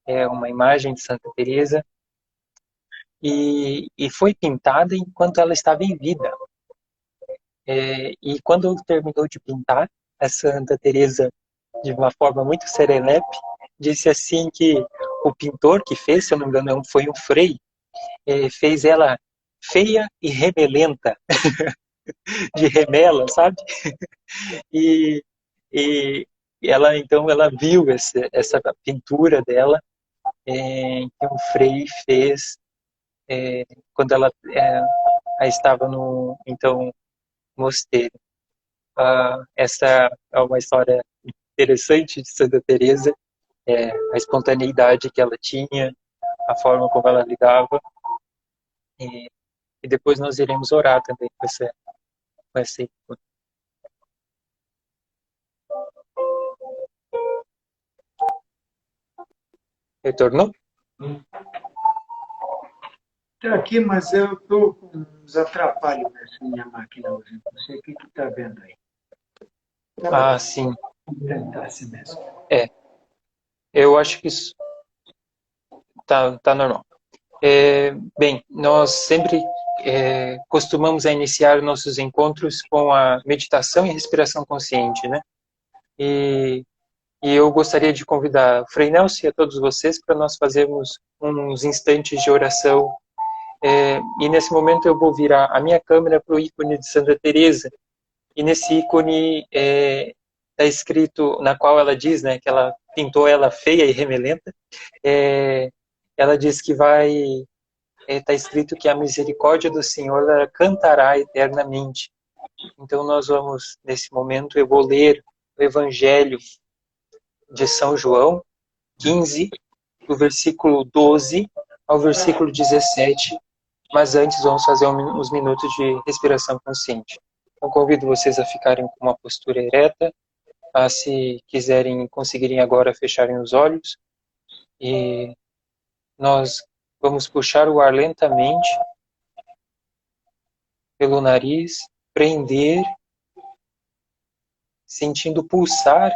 é uma imagem de Santa Teresa, e foi pintada enquanto ela estava em vida. E quando terminou de pintar, a Santa Teresa, de uma forma muito serelepe, disse assim que o pintor que fez, se eu não me engano, foi um frei, fez ela feia e remelenta, de remela, sabe? E, e ela então ela viu essa pintura dela que um frei fez quando ela estava no então mosteiro. Essa é uma história interessante de Santa Teresa, a espontaneidade que ela tinha, a forma como ela lidava, e, e depois nós iremos orar também com essa ícone. Retornou? Está aqui, mas eu estou com uns atrapalhos nessa minha máquina hoje. Não sei o que está vendo aí. Tá bom, Ah, sim. vamos tentar assim mesmo. É, eu acho que isso tá normal. Bem, nós sempre costumamos a iniciar nossos encontros com a meditação e respiração consciente, né? E, e eu gostaria de convidar o Frei Nelson e a todos vocês para nós fazermos uns instantes de oração. E nesse momento eu vou virar a minha câmera para o ícone de Santa Teresa. E nesse ícone está escrito, na qual ela diz, né, que ela pintou ela feia e remelenta. É, ela diz que está escrito que a misericórdia do Senhor ela cantará eternamente. Então nós vamos, nesse momento, eu vou ler o Evangelho de São João 15, do versículo 12 ao versículo 17, mas antes vamos fazer uns minutos de respiração consciente. Então convido vocês a ficarem com uma postura ereta, a se quiserem, conseguirem agora fecharem os olhos, e nós vamos puxar o ar lentamente pelo nariz, prender, sentindo pulsar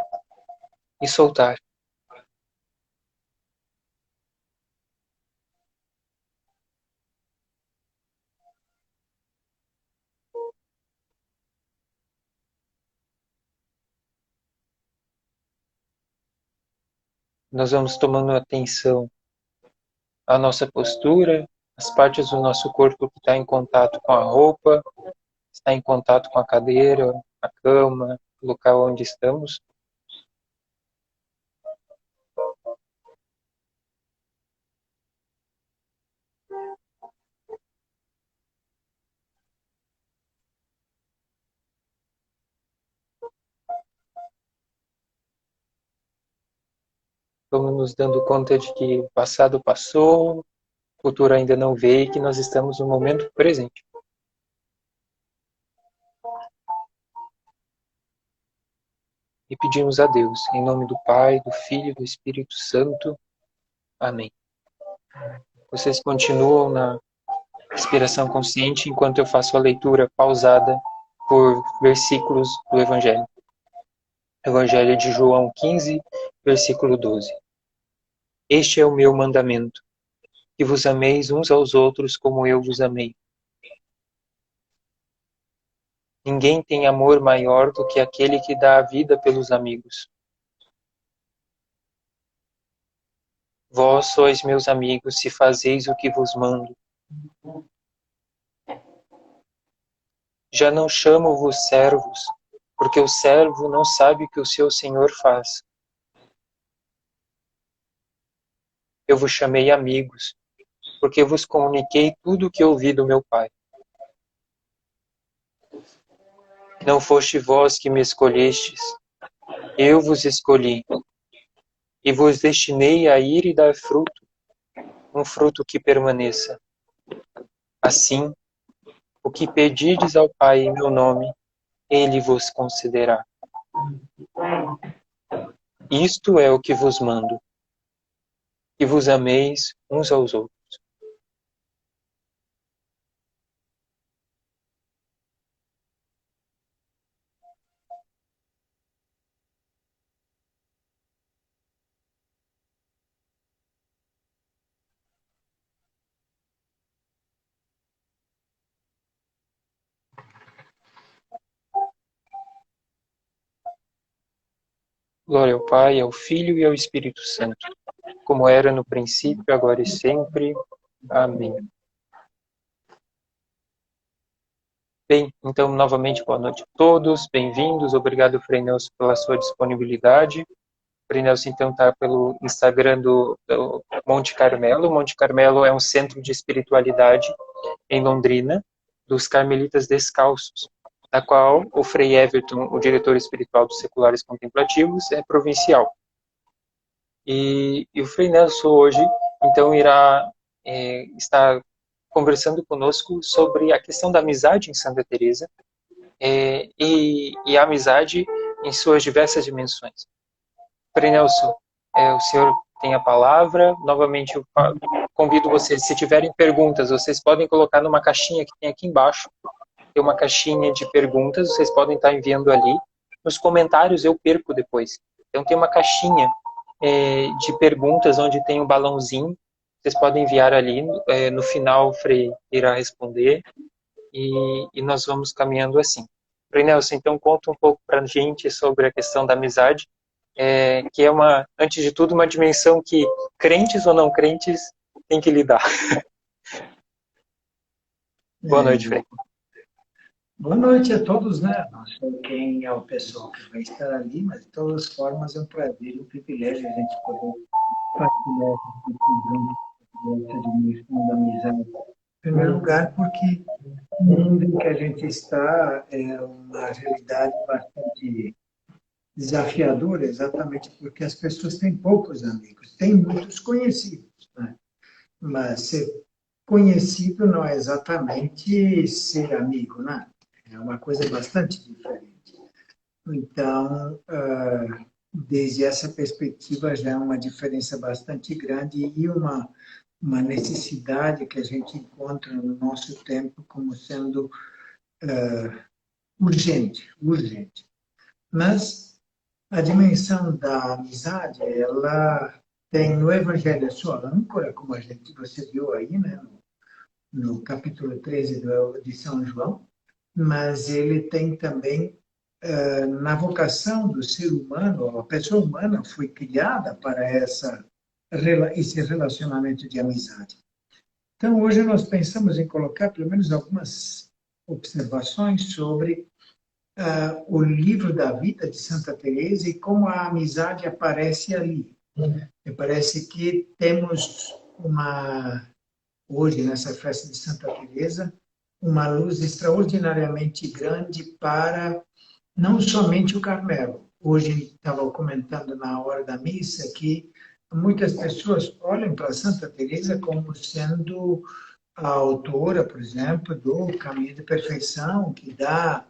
e soltar. Nós vamos tomando atenção à nossa postura, as partes do nosso corpo que está em contato com a roupa, está em contato com a cadeira, a cama, o local onde estamos. Vamos nos dando conta de que o passado passou, o futuro ainda não veio e que nós estamos no momento presente. E pedimos a Deus, em nome do Pai, do Filho e do Espírito Santo. Amém. Vocês continuam na respiração consciente enquanto eu faço a leitura pausada por versículos do Evangelho. Evangelho de João 15, versículo 12. Este é o meu mandamento, que vos ameis uns aos outros como eu vos amei. Ninguém tem amor maior do que aquele que dá a vida pelos amigos. Vós sois meus amigos se fazeis o que vos mando. Já não chamo-vos servos, porque o servo não sabe o que o seu senhor faz. Eu vos chamei amigos, porque vos comuniquei tudo o que ouvi do meu Pai. Não foste vós que me escolhestes, eu vos escolhi, e vos destinei a ir e dar fruto, um fruto que permaneça. Assim, o que pedirdes ao Pai em meu nome, ele vos concederá. Isto é o que vos mando, que vos ameis uns aos outros. Glória ao Pai, ao Filho e ao Espírito Santo, como era no princípio, agora e sempre. Amém. Bem, então, novamente, boa noite a todos, bem-vindos, obrigado, Frei Nelson, pela sua disponibilidade. Frei Nelson, então, está pelo Instagram do Monte Carmelo. Monte Carmelo é um centro de espiritualidade em Londrina, dos Carmelitas Descalços, da qual o Frei Everton, o diretor espiritual dos Seculares Contemplativos, é provincial. E o Frei Nelson hoje, então, irá estar conversando conosco sobre a questão da amizade em Santa Teresa e a amizade em suas diversas dimensões. Frei Nelson, o senhor tem a palavra. Novamente, eu convido vocês, se tiverem perguntas, vocês podem colocar numa caixinha que tem aqui embaixo. Tem uma caixinha de perguntas, vocês podem estar enviando ali. Nos comentários eu perco depois. Então tem uma caixinha de perguntas onde tem um balãozinho. Vocês podem enviar ali. No final o Frei irá responder. E nós vamos caminhando assim. Frei Nelson, então conta um pouco para a gente sobre a questão da amizade, que é, antes de tudo, uma dimensão que crentes ou não crentes têm que lidar. Boa noite, Frei. Boa noite a todos, né? Não sei quem é o pessoal que vai estar ali, mas de todas as formas é um prazer e um privilégio a gente poder partilhar essa dimensão da amizade. Em primeiro lugar, porque o mundo em que a gente está é uma realidade bastante desafiadora, exatamente porque as pessoas têm poucos amigos, têm muitos conhecidos, né? Mas ser conhecido não é exatamente ser amigo, né? É uma coisa bastante diferente. Então, desde essa perspectiva, já é uma diferença bastante grande e uma necessidade que a gente encontra no nosso tempo como sendo urgente. Mas a dimensão da amizade, ela tem no Evangelho a sua âncora, como você viu aí, né, no capítulo 13 de São João, mas ele tem também na vocação do ser humano, a pessoa humana foi criada para esse relacionamento de amizade. Então, hoje nós pensamos em colocar pelo menos algumas observações sobre o livro da vida de Santa Teresa e como a amizade aparece ali. Me parece que temos hoje, nessa festa de Santa Teresa, uma luz extraordinariamente grande para não somente o Carmelo. Hoje estava comentando na hora da missa que muitas pessoas olham para Santa Teresa como sendo a autora, por exemplo, do Caminho de Perfeição, que dá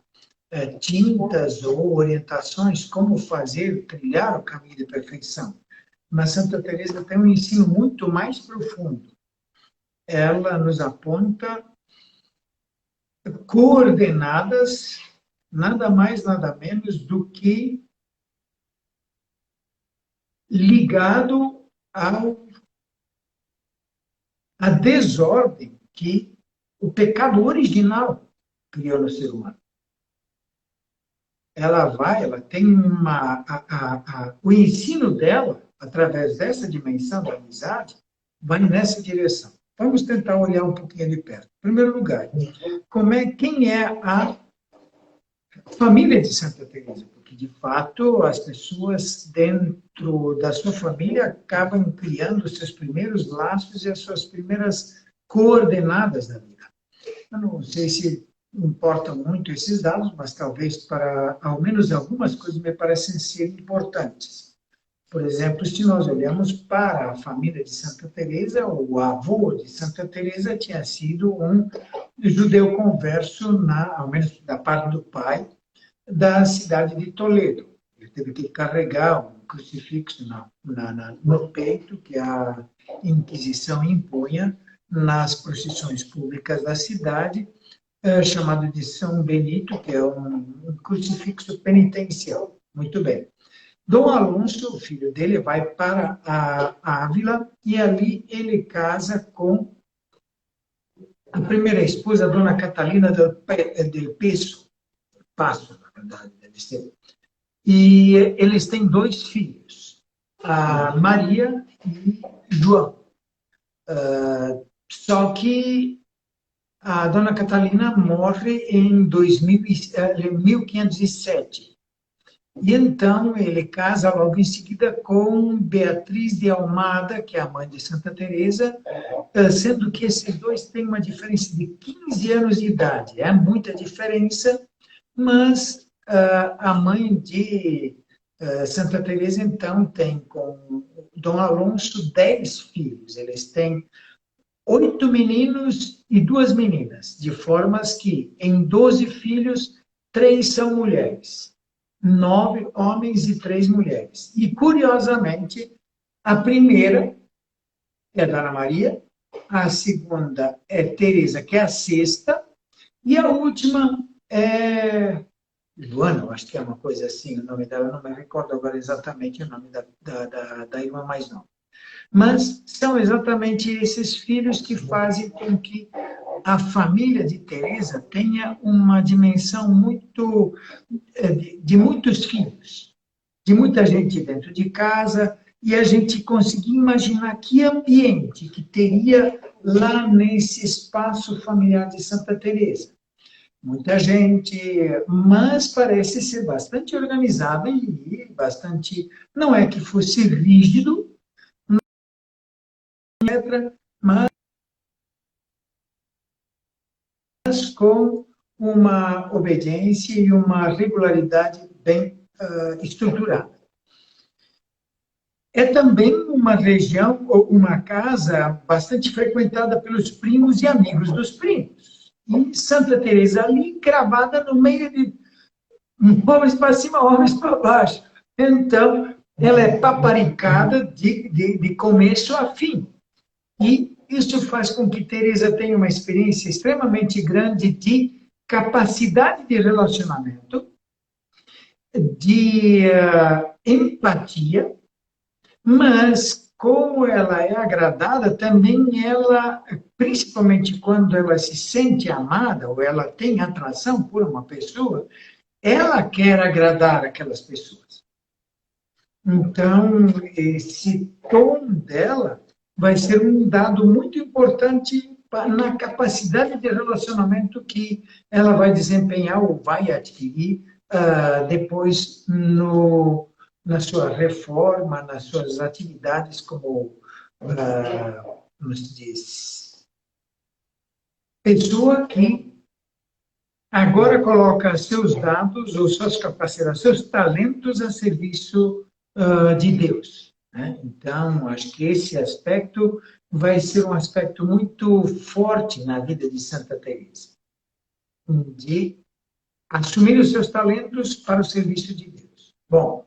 tintas ou orientações como fazer trilhar o caminho de perfeição. Mas Santa Teresa tem um ensino muito mais profundo. Ela nos aponta coordenadas, nada mais, nada menos do que ligado à desordem que o pecado original criou no ser humano. Ela tem o ensino dela, através dessa dimensão da amizade, vai nessa direção. Vamos tentar olhar um pouquinho de perto. Em primeiro lugar, quem é a família de Santa Teresa? Porque, de fato, as pessoas dentro da sua família acabam criando os seus primeiros laços e as suas primeiras coordenadas da vida. Eu não sei se importam muito esses dados, mas talvez para, ao menos algumas coisas, me parecem ser importantes. Por exemplo, se nós olhamos para a família de Santa Teresa, o avô de Santa Teresa tinha sido um judeu converso, ao menos da parte do pai, da cidade de Toledo. Ele teve que carregar um crucifixo no peito que a Inquisição impunha nas procissões públicas da cidade, chamado de São Benito, que é um crucifixo penitencial. Muito bem. Dom Alonso, o filho dele, vai para a Ávila e ali ele casa com a primeira esposa, a Dona Catalina del Passo, na verdade, deve ser. e eles têm 2 filhos, a Maria e João. Só que a dona Catalina morre em 1507. E então ele casa logo em seguida com Beatriz de Almada, que é a mãe de Santa Teresa, sendo que esses dois têm uma diferença de 15 anos de idade. É muita diferença, mas a mãe de Santa Teresa então tem com Dom Alonso 10 filhos. Eles têm 8 meninos e 2 meninas, de formas que em 12 filhos, 3 são mulheres. 9 homens e 3 mulheres. E, curiosamente, a primeira é Dona Maria, a segunda é Teresa, que é a sexta, e a última é Joana, eu acho que é uma coisa assim, o nome dela, não me recordo agora exatamente o nome da irmã mais nova. Mas são exatamente esses filhos que fazem com que a família de Teresa tenha uma dimensão muito de muitos filhos, de muita gente dentro de casa, e a gente conseguir imaginar que ambiente que teria lá nesse espaço familiar de Santa Teresa. Muita gente, mas parece ser bastante organizado e bastante, não é que fosse rígido, mas com uma obediência e uma regularidade bem estruturada. É também uma região, uma casa bastante frequentada pelos primos e amigos dos primos. E Santa Teresa ali, cravada no meio de homens para cima, homens para baixo. Então, ela é paparicada de começo a fim. E isso faz com que Teresa tenha uma experiência extremamente grande de capacidade de relacionamento, de empatia, mas como ela é agradada, também ela, principalmente quando ela se sente amada ou ela tem atração por uma pessoa, ela quer agradar aquelas pessoas. Então, esse tom dela vai ser um dado muito importante na capacidade de relacionamento que ela vai desempenhar ou vai adquirir depois na sua reforma, nas suas atividades como, como se diz, pessoa que agora coloca seus dados ou suas capacidades, seus talentos a serviço de Deus. Né? Então, acho que esse aspecto vai ser um aspecto muito forte na vida de Santa Teresa, de assumir os seus talentos para o serviço de Deus. Bom,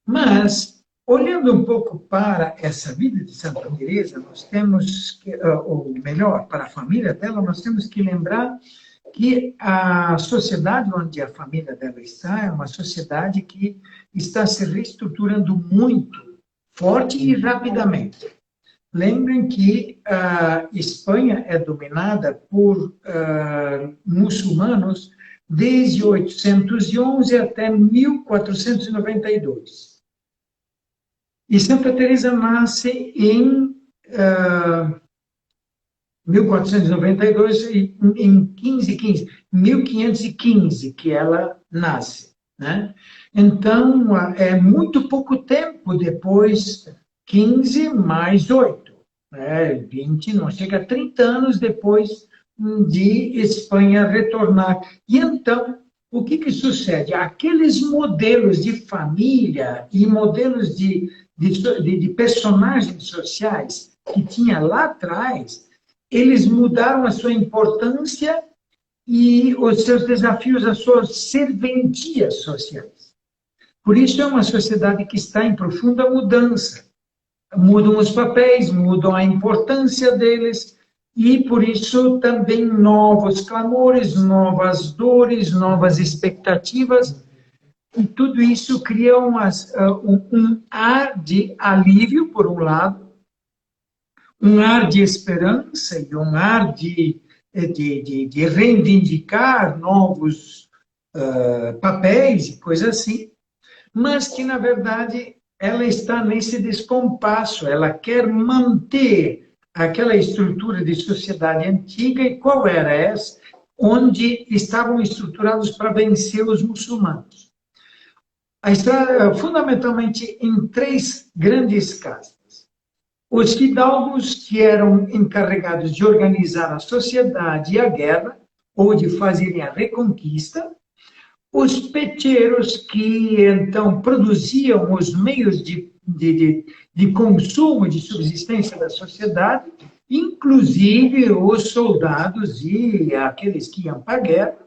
mas, olhando um pouco para essa vida de Santa Teresa, nós temos que, ou melhor, para a família dela, nós temos que lembrar que a sociedade onde a família dela está é uma sociedade que está se reestruturando muito forte e rapidamente. Lembrem que a Espanha é dominada por muçulmanos desde 811 até 1492. E Santa Teresa nasce em 1492, em 1515, que ela nasce. Né? Então, é muito pouco tempo depois, 15 mais 8, né? 20, não chega a 30 anos depois de Espanha retornar. E então, o que sucede? Aqueles modelos de família e modelos de personagens sociais que tinha lá atrás, eles mudaram a sua importância e os seus desafios, as suas serventias sociais. Por isso é uma sociedade que está em profunda mudança. Mudam os papéis, mudam a importância deles, e por isso também novos clamores, novas dores, novas expectativas, e tudo isso cria um ar de alívio, por um lado, um ar de esperança e um ar de reivindicar novos papéis e coisas assim, mas que, na verdade, ela está nesse descompasso, ela quer manter aquela estrutura de sociedade antiga, e qual era essa? Onde estavam estruturados para vencer os muçulmanos. Fundamentalmente em três grandes castas. Os fidalgos, que eram encarregados de organizar a sociedade e a guerra, ou de fazerem a reconquista. Os peteiros, que então produziam os meios de consumo, de subsistência da sociedade, inclusive os soldados e aqueles que iam para a guerra,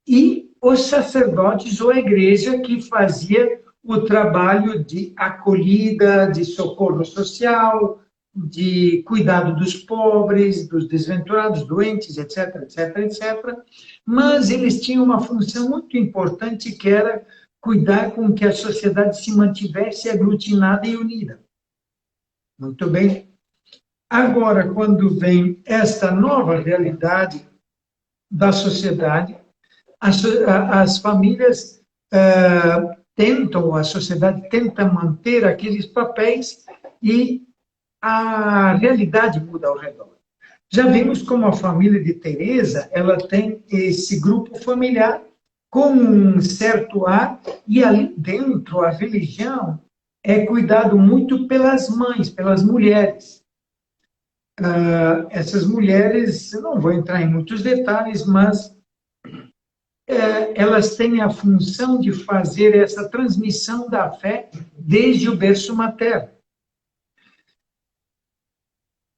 e os sacerdotes ou a igreja, que fazia o trabalho de acolhida, de socorro social, de cuidado dos pobres, dos desventurados, doentes, etc, etc, etc. Mas eles tinham uma função muito importante, que era cuidar com que a sociedade se mantivesse aglutinada e unida. Muito bem. Agora, quando vem esta nova realidade da sociedade, as famílias a sociedade tenta manter aqueles papéis e a realidade muda ao redor. Já vimos como a família de Teresa, ela tem esse grupo familiar com um certo ar, e ali dentro a religião é cuidado muito pelas mães, pelas mulheres. Essas mulheres, eu não vou entrar em muitos detalhes, mas elas têm a função de fazer essa transmissão da fé desde o berço materno.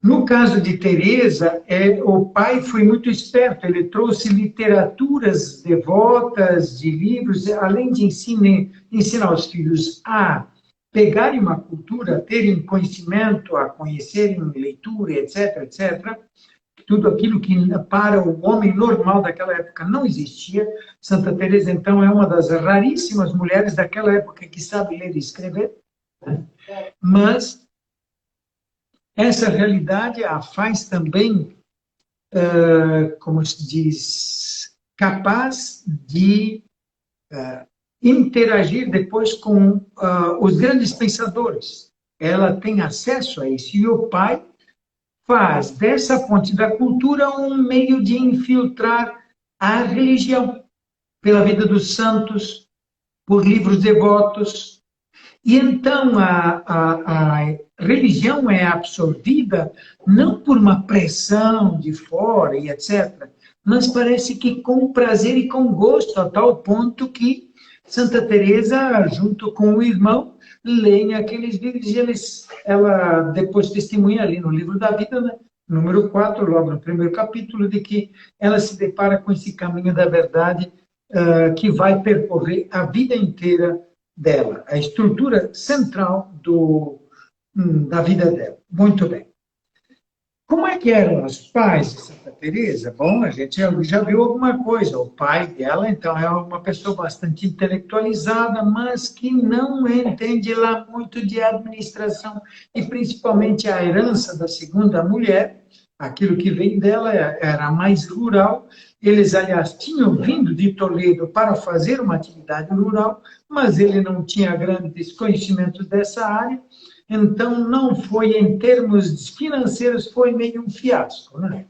No caso de Teresa, o pai foi muito esperto, ele trouxe literaturas devotas de livros, além de ensinar os filhos a pegarem uma cultura, a terem conhecimento, a conhecerem leitura, etc., etc., tudo aquilo que para o homem normal daquela época não existia. Santa Teresa, então, é uma das raríssimas mulheres daquela época que sabe ler e escrever, mas essa realidade a faz também, como se diz, capaz de interagir depois com os grandes pensadores. Ela tem acesso a isso, e o pai faz dessa fonte da cultura um meio de infiltrar a religião, pela vida dos santos, por livros devotos. E então a religião é absorvida não por uma pressão de fora e etc., mas parece que com prazer e com gosto, a tal ponto que Santa Teresa, junto com o irmão, leem aqueles livros, e ela depois testemunha ali no livro da vida, né? Número 4, logo no primeiro capítulo, de que ela se depara com esse caminho da verdade que vai percorrer a vida inteira dela, a estrutura central da vida dela. Muito bem. Como é que eram os pais de Santa Teresa? Bom, a gente já viu alguma coisa. O pai dela, então, é uma pessoa bastante intelectualizada, mas que não entende lá muito de administração, e principalmente a herança da segunda mulher, aquilo que vem dela era mais rural. Eles, aliás, tinham vindo de Toledo para fazer uma atividade rural, mas ele não tinha grandes conhecimentos dessa área. Então, não foi, em termos financeiros, foi meio um fiasco, né?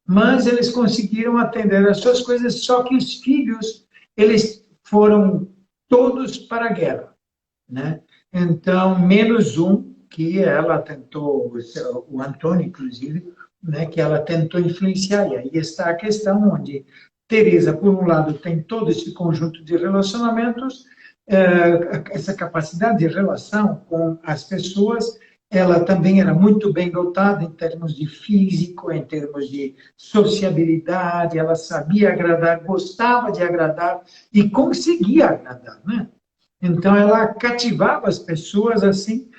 Mas eles conseguiram atender as suas coisas, só que os filhos, eles foram todos para a guerra, né? Então, menos um, que ela tentou, o Antônio, inclusive, né, que ela tentou influenciar. E aí está a questão onde Teresa, por um lado, tem todo esse conjunto de relacionamentos, essa capacidade de relação com as pessoas. Ela também era muito bem dotada em termos de físico, em termos de sociabilidade, ela sabia agradar, gostava de agradar e conseguia agradar, né? Então, ela cativava as pessoas assim,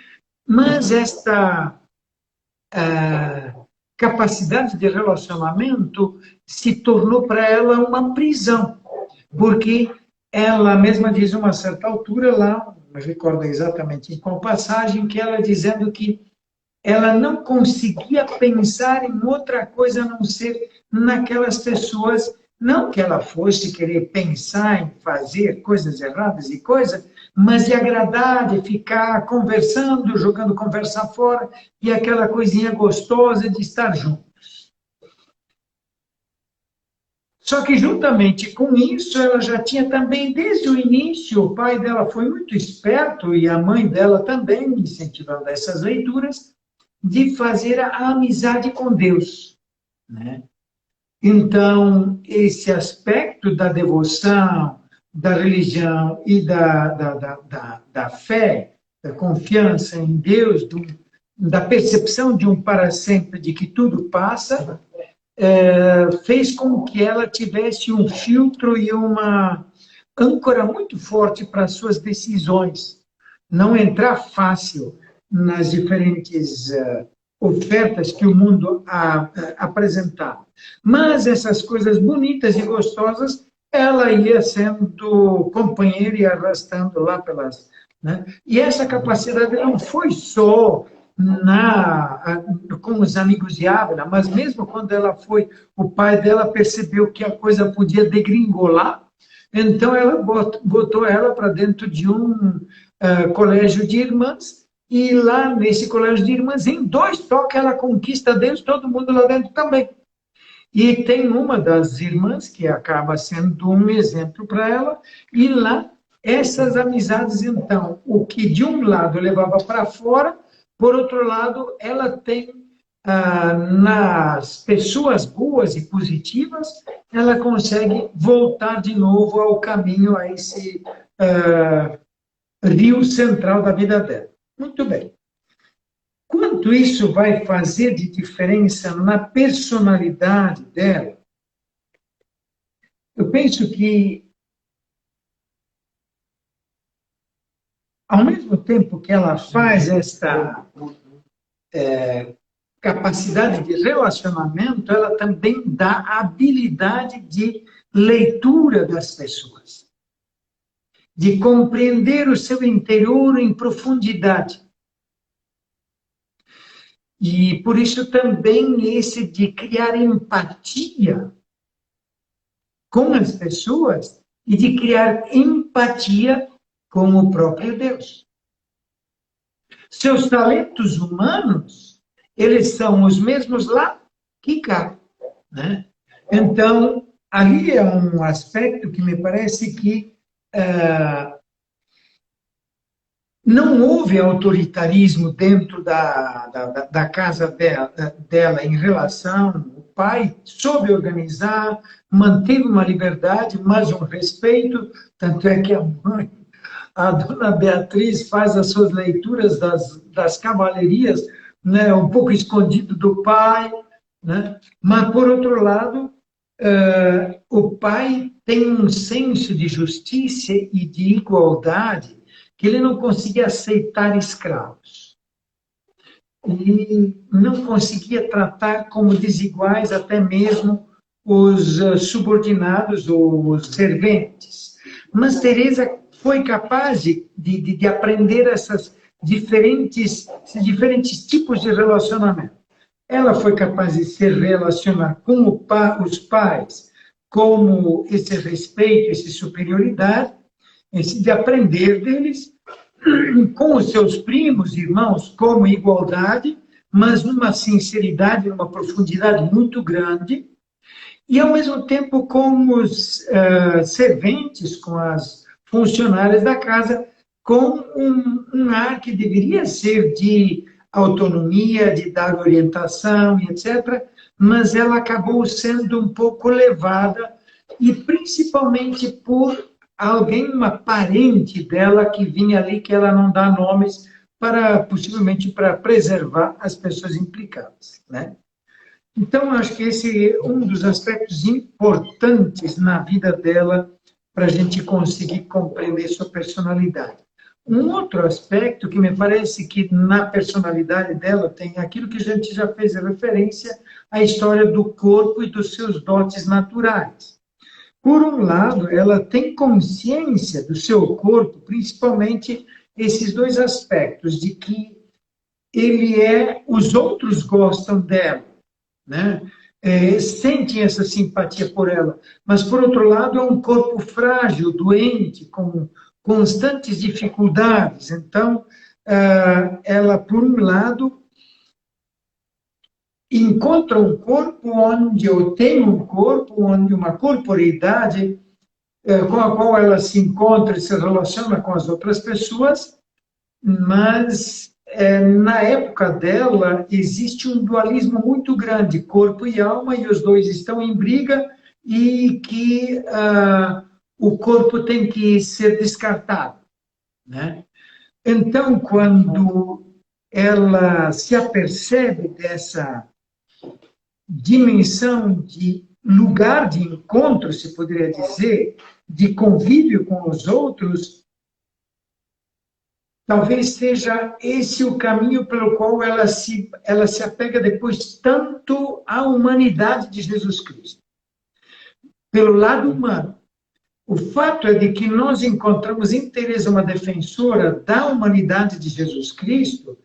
mas esta capacidade de relacionamento se tornou para ela uma prisão, porque ela mesma diz, a uma certa altura lá, não me recordo exatamente em qual passagem, que ela dizendo que ela não conseguia pensar em outra coisa a não ser naquelas pessoas Não que ela fosse querer pensar em fazer coisas erradas e coisas, mas de agradar, de ficar conversando, jogando conversa fora, e aquela coisinha gostosa de estar junto. Só que, juntamente com isso, ela já tinha também, desde o início, o pai dela foi muito esperto, e a mãe dela também, incentivando essas leituras, de fazer a amizade com Deus, né? Então, esse aspecto da devoção, da religião e da fé, da confiança em Deus, da percepção de um para sempre, de que tudo passa, fez com que ela tivesse um filtro e uma âncora muito forte para as suas decisões. Não entrar fácil nas diferentes ofertas que o mundo apresentava. Mas essas coisas bonitas e gostosas, ela ia sendo companheira e arrastando lá pelas... Né? E essa capacidade não foi só com os amigos de Ávila, mas mesmo quando ela foi, o pai dela percebeu que a coisa podia degringolar, então ela botou ela para dentro de um colégio de irmãs, e lá nesse colégio de irmãs, em 2 toques, ela conquista Deus, todo mundo lá dentro também. E tem uma das irmãs que acaba sendo um exemplo para ela, e lá, essas amizades, então, o que de um lado levava para fora, por outro lado, ela tem, nas pessoas boas e positivas, ela consegue voltar de novo ao caminho, a esse rio central da vida dela. Muito bem. Quanto isso vai fazer de diferença na personalidade dela? Eu penso que, ao mesmo tempo que ela faz esta capacidade de relacionamento, ela também dá a habilidade de leitura das pessoas, de compreender o seu interior em profundidade. E por isso também esse de criar empatia com as pessoas e de criar empatia com o próprio Deus. Seus talentos humanos, eles são os mesmos lá que cá, né? Então, ali é um aspecto que me parece que não houve autoritarismo dentro da casa dela em relação. O pai soube organizar, manteve uma liberdade, mas um respeito. Tanto é que a mãe, a dona Beatriz, faz as suas leituras das cavalarias, né, um pouco escondido do pai, né? Mas, por outro lado, o pai tem um senso de justiça e de igualdade, que ele não conseguia aceitar escravos. E não conseguia tratar como desiguais até mesmo os subordinados ou os serventes. Mas Teresa foi capaz de aprender esses diferentes tipos de relacionamento. Ela foi capaz de se relacionar com os pais, como esse respeito, essa superioridade, de aprender deles, com os seus primos, irmãos, como igualdade, mas numa sinceridade, numa profundidade muito grande, e ao mesmo tempo com os serventes, com as funcionárias da casa, com um ar que deveria ser de autonomia, de dar orientação, etc., mas ela acabou sendo um pouco levada, e principalmente por alguém, uma parente dela que vinha ali, que ela não dá nomes, possivelmente para preservar as pessoas implicadas, né? Então, acho que esse é um dos aspectos importantes na vida dela para a gente conseguir compreender sua personalidade. Um outro aspecto que me parece que na personalidade dela tem aquilo que a gente já fez referência, a história do corpo e dos seus dotes naturais. Por um lado, ela tem consciência do seu corpo, principalmente esses 2 aspectos, de que os outros gostam dela, né? sentem essa simpatia por ela. Mas, por outro lado, é um corpo frágil, doente, com constantes dificuldades. Então, ela, por um lado, encontra um corpo onde, ou tem um corpo onde uma corporeidade com a qual ela se encontra e se relaciona com as outras pessoas, mas na época dela existe um dualismo muito grande, corpo e alma, e os dois estão em briga, e que o corpo tem que ser descartado, né? Então, quando ela se apercebe dessa dimensão de lugar de encontro, se poderia dizer, de convívio com os outros, talvez seja esse o caminho pelo qual ela se apega depois tanto à humanidade de Jesus Cristo. Pelo lado humano. O fato é de que nós encontramos em Teresa uma defensora da humanidade de Jesus Cristo,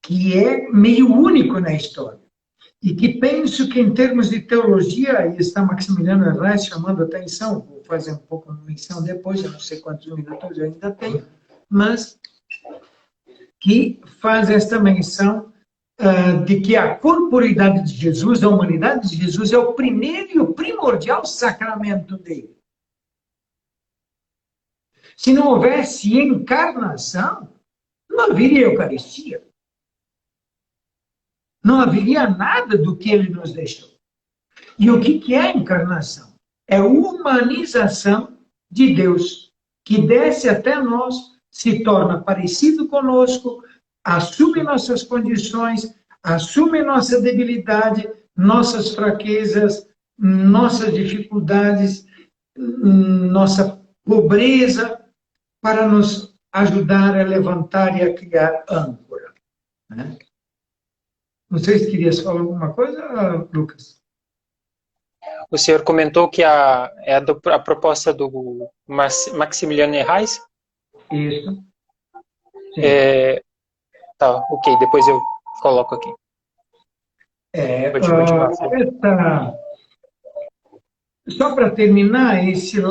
que é meio único na história. E que penso que, em termos de teologia, e está Maximiliano Reis chamando a atenção, vou fazer um pouco de menção depois, eu não sei quantos minutos eu ainda tenho, mas que faz esta menção de que a corporeidade de Jesus, a humanidade de Jesus, é o primeiro e o primordial sacramento dele. Se não houvesse encarnação, não haveria Eucaristia. Não haveria nada do que ele nos deixou. E o que é a encarnação? É a humanização de Deus, que desce até nós, se torna parecido conosco, assume nossas condições, assume nossa debilidade, nossas fraquezas, nossas dificuldades, nossa pobreza, para nos ajudar a levantar e a criar âncora, né? Não sei se querias falar alguma coisa, Lucas. O senhor comentou que a proposta do Maximiliano Reis? Isso. Tá, ok, depois eu coloco aqui. Pode continuar. Só para terminar, esses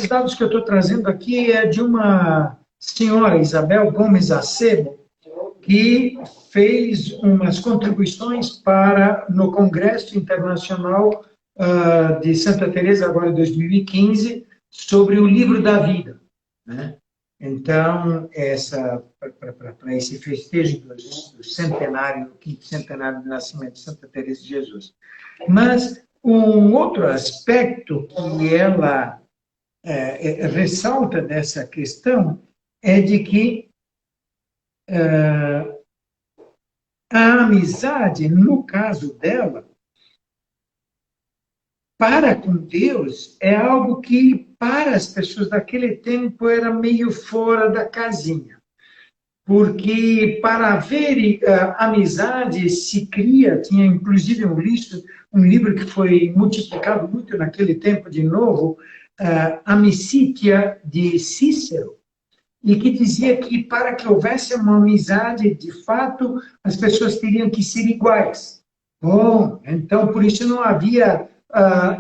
dados que eu estou trazendo aqui é de uma senhora, Isabel Gomes Acebo, que fez umas contribuições no Congresso Internacional de Santa Teresa, agora em 2015, sobre o Livro da Vida, né? Então, para esse festejo do centenário, do quinto centenário do nascimento de Santa Teresa de Jesus. Mas um outro aspecto que ela ressalta dessa questão é de que a amizade, no caso dela, para com Deus, é algo que, para as pessoas daquele tempo, era meio fora da casinha. Porque, para haver amizade, se cria, tinha inclusive um livro que foi multiplicado muito naquele tempo de novo, Amicítia, de Cícero, e que dizia que, para que houvesse uma amizade, de fato, as pessoas teriam que ser iguais. Bom, então, por isso não havia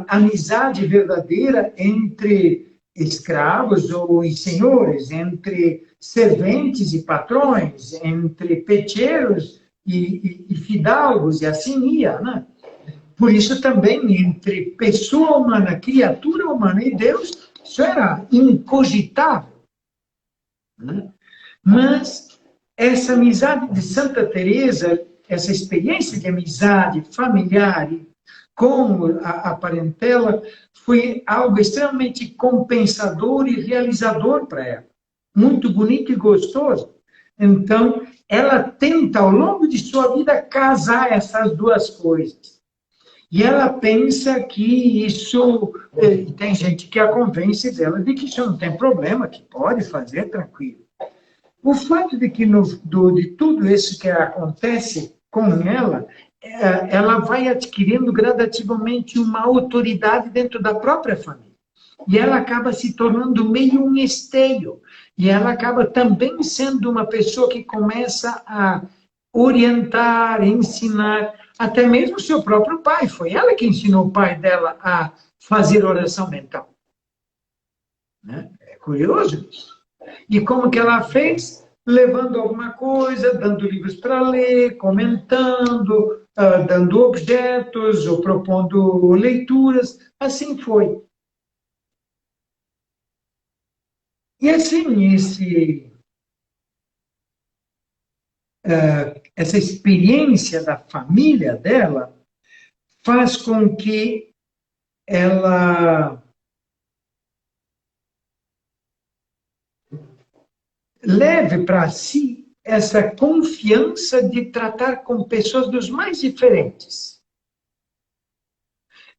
amizade verdadeira entre escravos ou senhores, entre serventes e patrões, entre peteiros e fidalgos, e assim ia, né? Por isso também, entre pessoa humana, criatura humana e Deus, isso era incogitável. Mas essa amizade de Santa Teresa, essa experiência de amizade familiar com a parentela, foi algo extremamente compensador e realizador para ela. Muito bonito e gostoso. Então, ela tenta, ao longo de sua vida, casar essas duas coisas. E ela pensa que isso... Tem gente que a convence dela de que isso não tem problema, que pode fazer tranquilo. O fato de que de tudo isso que acontece com ela, ela vai adquirindo gradativamente uma autoridade dentro da própria família. E ela acaba se tornando meio um esteio. E ela acaba também sendo uma pessoa que começa a orientar, ensinar, até mesmo o seu próprio pai. Foi ela que ensinou o pai dela a fazer oração mental. Né? É curioso isso. E como que ela fez? Levando alguma coisa, dando livros para ler, comentando, dando objetos, ou propondo leituras. Assim foi. E assim, essa experiência da família dela faz com que ela leve para si essa confiança de tratar com pessoas dos mais diferentes.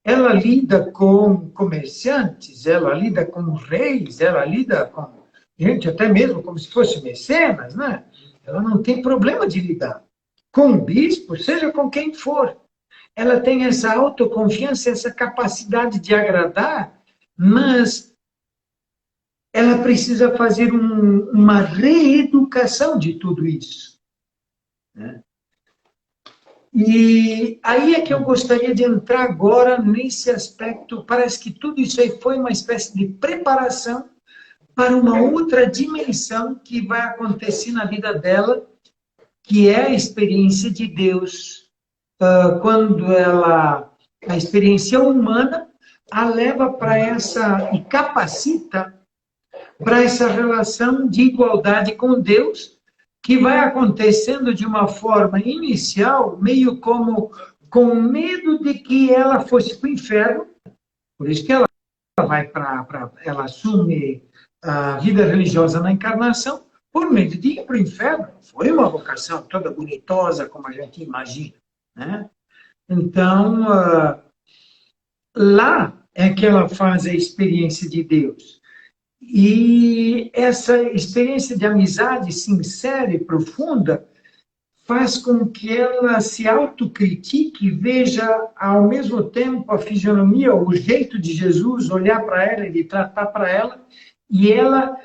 Ela lida com comerciantes, ela lida com reis, ela lida com gente até mesmo como se fosse mecenas, né? Ela não tem problema de lidar com o bispo, seja com quem for. Ela tem essa autoconfiança, essa capacidade de agradar, mas ela precisa fazer uma reeducação de tudo isso. Né? E aí é que eu gostaria de entrar agora nesse aspecto. Parece que tudo isso aí foi uma espécie de preparação para uma outra dimensão que vai acontecer na vida dela, que é a experiência de Deus. Quando a experiência humana, a leva para essa, e capacita para essa relação de igualdade com Deus, que vai acontecendo de uma forma inicial, meio como com medo de que ela fosse para o inferno, por isso que ela vai ela assume a vida religiosa na encarnação, por medo de ir para o inferno. Foi uma vocação toda bonitosa, como a gente imagina. Né? Então, lá é que ela faz a experiência de Deus. E essa experiência de amizade sincera e profunda faz com que ela se autocritique e veja ao mesmo tempo a fisionomia, o jeito de Jesus, olhar para ela e tratar para ela, e ela,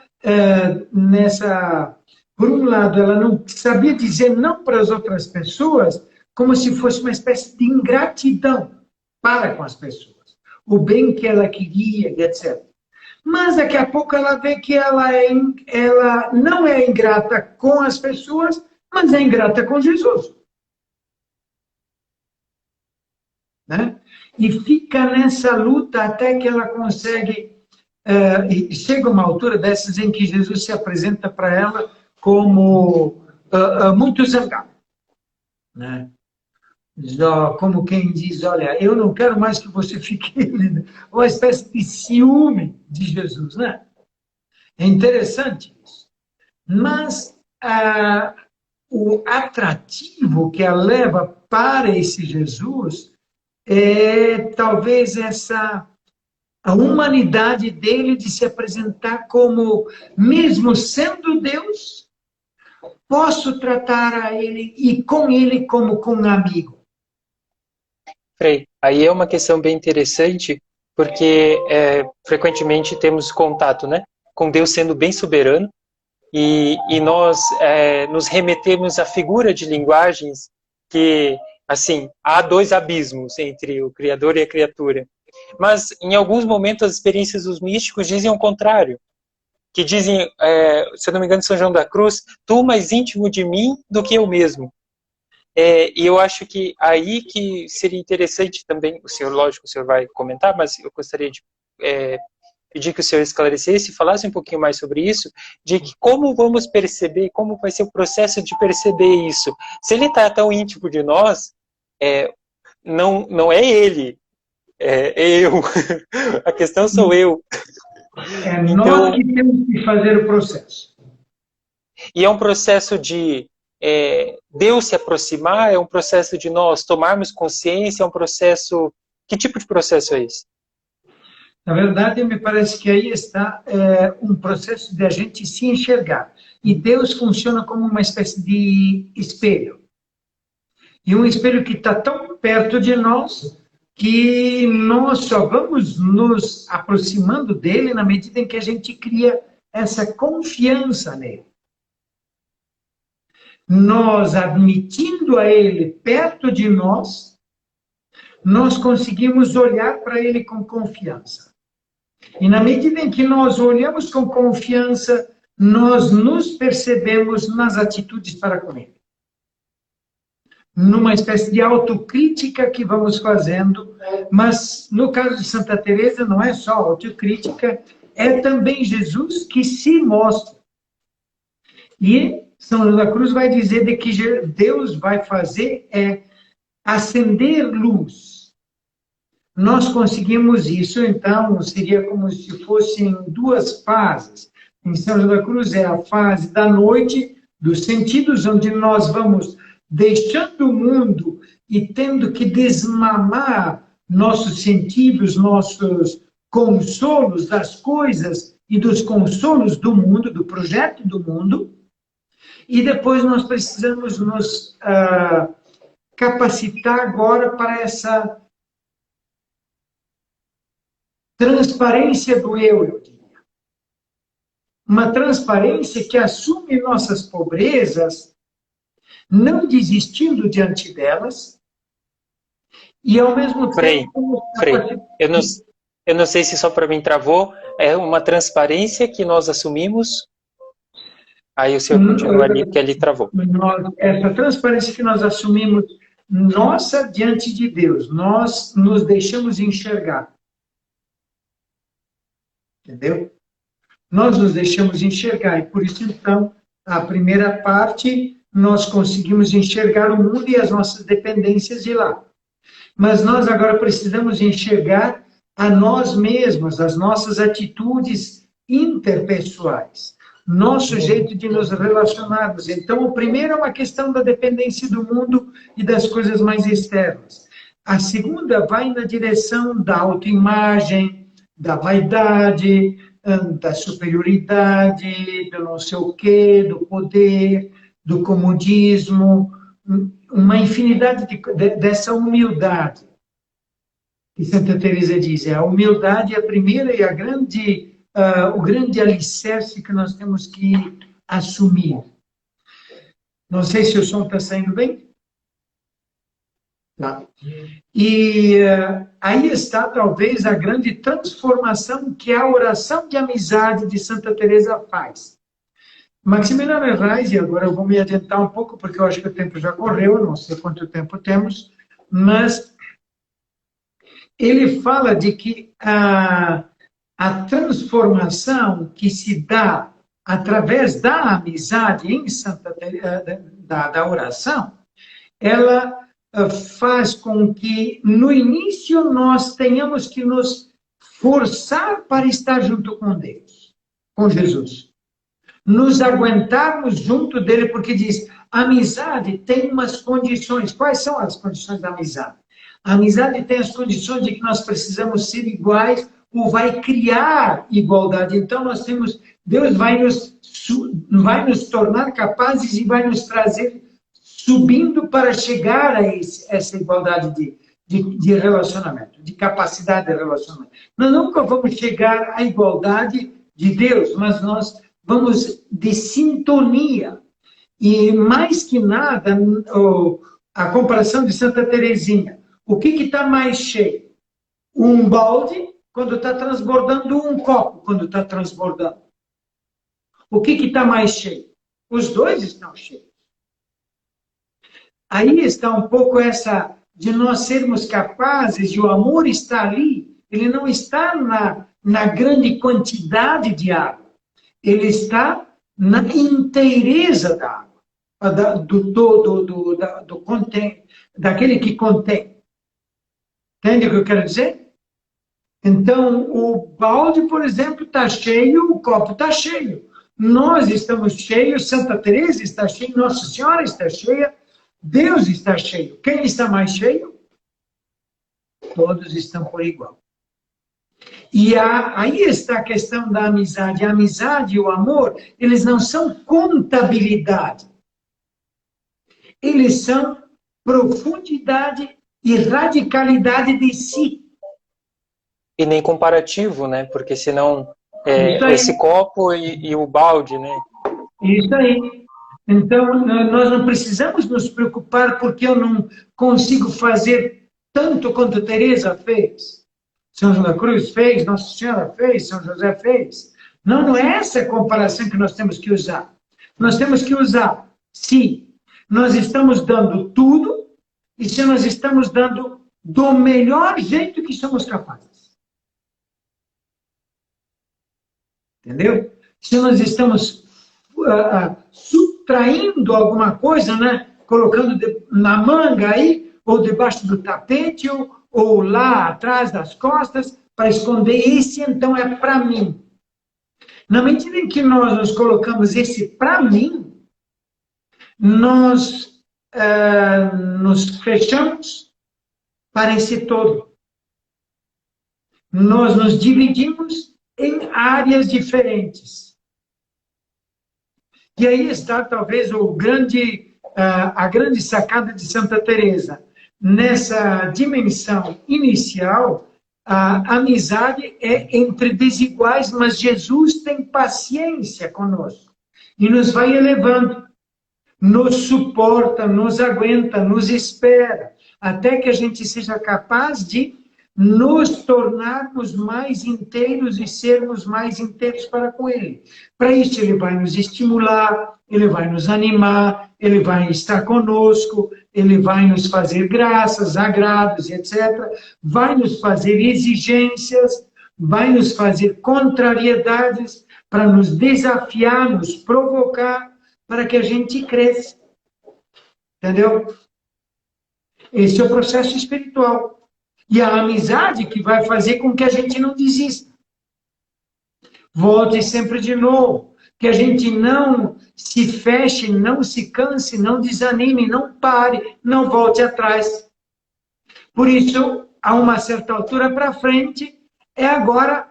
por um lado, ela não sabia dizer não para as outras pessoas, como se fosse uma espécie de ingratidão para com as pessoas, o bem que ela queria, etc. Mas daqui a pouco ela vê que ela não é ingrata com as pessoas, mas é ingrata com Jesus. Né? E fica nessa luta até que ela consegue. E chega uma altura dessas em que Jesus se apresenta para ela como muito zangado. Né? Como quem diz, olha, eu não quero mais que você fique... Uma espécie de ciúme de Jesus, né? É interessante isso. Mas o atrativo que a leva para esse Jesus é talvez a humanidade dele de se apresentar como, mesmo sendo Deus, posso tratar a ele e com ele como com um amigo. Frei, aí é uma questão bem interessante, porque frequentemente temos contato, né, com Deus sendo bem soberano, e nós nos remetemos à figura de linguagens que, assim, há dois abismos entre o Criador e a criatura. Mas, em alguns momentos, as experiências dos místicos dizem o contrário, que dizem, se eu não me engano, São João da Cruz, tu mais íntimo de mim do que eu mesmo. E eu acho que aí que seria interessante também, o senhor, lógico, o senhor vai comentar, mas eu gostaria de pedir que o senhor esclarecesse, falasse um pouquinho mais sobre isso, de que como vamos perceber, como vai ser o processo de perceber isso. Se ele está tão íntimo de nós, não é ele, é eu. A questão sou eu. É nós que temos que fazer o processo. E é um processo de Deus se aproximar, é um processo de nós tomarmos consciência, é um processo... Que tipo de processo é esse? Na verdade, me parece que aí está um processo de a gente se enxergar. E Deus funciona como uma espécie de espelho. E um espelho que está tão perto de nós que nós só vamos nos aproximando dele na medida em que a gente cria essa confiança nele. nós admitindo a Ele perto de nós, nós conseguimos olhar para Ele com confiança. E na medida em que nós olhamos com confiança, nós nos percebemos nas atitudes para com Ele. Numa espécie de autocrítica que vamos fazendo, mas no caso de Santa Teresa não é só autocrítica, é também Jesus que se mostra. E São João da Cruz vai dizer de que Deus vai fazer acender luz. Nós conseguimos isso, então, seria como se fossem duas fases. Em São João da Cruz é a fase da noite, dos sentidos, onde nós vamos deixando o mundo e tendo que desmamar nossos sentidos, nossos consolos das coisas e dos consolos do mundo, do projeto do mundo. E depois nós precisamos nos capacitar agora para essa transparência do eu diria. Uma transparência que assume nossas pobrezas, não desistindo diante delas, e ao mesmo tempo... Frei, eu não sei se só para mim travou, é uma transparência que nós assumimos, aí o senhor continua ali, porque ali travou. Essa transparência que nós assumimos, nossa diante de Deus, nós nos deixamos enxergar. Entendeu? Nós nos deixamos enxergar, e por isso, então, a primeira parte, nós conseguimos enxergar o mundo e as nossas dependências de lá. Mas nós agora precisamos enxergar a nós mesmos, as nossas atitudes interpessoais, nosso jeito de nos relacionarmos. Então, o primeiro é uma questão da dependência do mundo e das coisas mais externas. A segunda vai na direção da autoimagem, da vaidade, da superioridade, do não sei o quê, do poder, do comodismo, uma infinidade dessa humildade. E Santa Teresa diz, a humildade é a primeira e o grande alicerce que nós temos que assumir. Não sei se o som está saindo bem. Tá. E aí está, talvez, a grande transformação que a oração de amizade de Santa Teresa faz. Maximiliano Reis, e agora eu vou me adiantar um pouco, porque eu acho que o tempo já correu, não sei quanto tempo temos, mas ele fala de que a transformação que se dá através da amizade em Santa Teresa, da oração, ela faz com que, no início, nós tenhamos que nos forçar para estar junto com Deus, com Jesus. Nos aguentarmos junto dele, porque diz, a amizade tem umas condições. Quais são as condições da amizade? A amizade tem as condições de que nós precisamos ser iguais ou vai criar igualdade. Então, Deus vai nos tornar capazes e vai nos trazer subindo para chegar a essa igualdade de relacionamento, de capacidade de relacionamento. Nós nunca vamos chegar à igualdade de Deus, mas nós vamos de sintonia. E, mais que nada, a comparação de Santa Teresinha, o que está mais cheio? Um balde, quando está transbordando, um copo, quando está transbordando. O que está mais cheio? Os dois estão cheios. Aí está um pouco essa de nós sermos capazes, e o amor está ali, ele não está na grande quantidade de água, ele está na inteireza da água, do contém, daquele que contém. Entende o que eu quero dizer? Então, o balde, por exemplo, está cheio, o copo está cheio. Nós estamos cheios, Santa Teresa está cheia, Nossa Senhora está cheia, Deus está cheio. Quem está mais cheio? Todos estão por igual. E aí está a questão da amizade. A amizade e o amor, eles não são contabilidade. Eles são profundidade e radicalidade de si. E nem comparativo, né? Porque senão esse copo e o balde, né? Isso aí. Então, nós não precisamos nos preocupar porque eu não consigo fazer tanto quanto Teresa fez. São João da Cruz fez, Nossa Senhora fez, São José fez. Não, não é essa a comparação que nós temos que usar. Nós temos que usar se nós estamos dando tudo e se nós estamos dando do melhor jeito que somos capazes. Entendeu? Se nós estamos subtraindo alguma coisa, né? Colocando na manga aí, ou debaixo do tapete, ou lá atrás das costas, para esconder. Esse, então, é para mim. Na medida em que nós nos colocamos esse para mim, nós nos fechamos para esse todo. Nós nos dividimos em áreas diferentes. E aí está, talvez, a grande sacada de Santa Teresa. Nessa dimensão inicial, a amizade é entre desiguais, mas Jesus tem paciência conosco e nos vai elevando, nos suporta, nos aguenta, nos espera, até que a gente seja capaz de nos tornarmos mais inteiros e sermos mais inteiros para com Ele. Para isso, Ele vai nos estimular, Ele vai nos animar, Ele vai estar conosco, Ele vai nos fazer graças, agrados, etc. Vai nos fazer exigências, vai nos fazer contrariedades para nos desafiar, nos provocar, para que a gente cresça. Entendeu? Esse é o processo espiritual. E a amizade que vai fazer com que a gente não desista. Volte sempre de novo. Que a gente não se feche, não se canse, não desanime, não pare, não volte atrás. Por isso, a uma certa altura para frente, é agora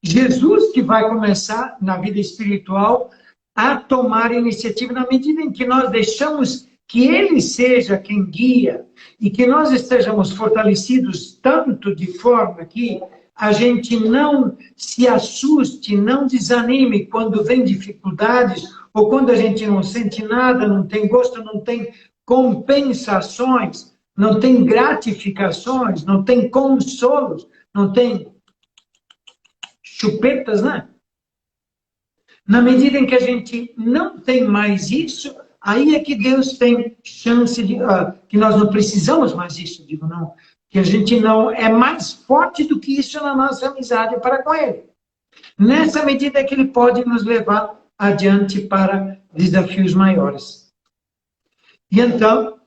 Jesus que vai começar, na vida espiritual, a tomar iniciativa na medida em que nós deixamos que Ele seja quem guia e que nós estejamos fortalecidos tanto de forma que a gente não se assuste, não desanime quando vem dificuldades ou quando a gente não sente nada, não tem gosto, não tem compensações, não tem gratificações, não tem consolos, não tem chupetas, né? Na medida em que a gente não tem mais isso, aí é que Deus tem chance de... que nós não precisamos mais disso, digo não. Que a gente não é mais forte do que isso na nossa amizade para com Ele. Nessa medida é que Ele pode nos levar adiante para desafios maiores. E então,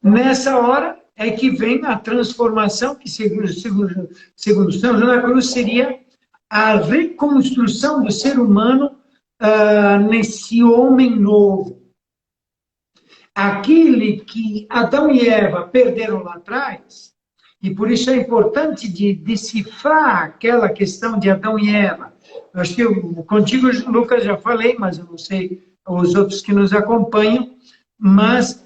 nessa hora é que vem a transformação, que segundo São João da Cruz seria a reconstrução do ser humano nesse homem novo. Aquele que Adão e Eva perderam lá atrás, e por isso é importante de decifrar aquela questão de Adão e Eva. Eu acho que contigo, Lucas, já falei, mas eu não sei os outros que nos acompanham, mas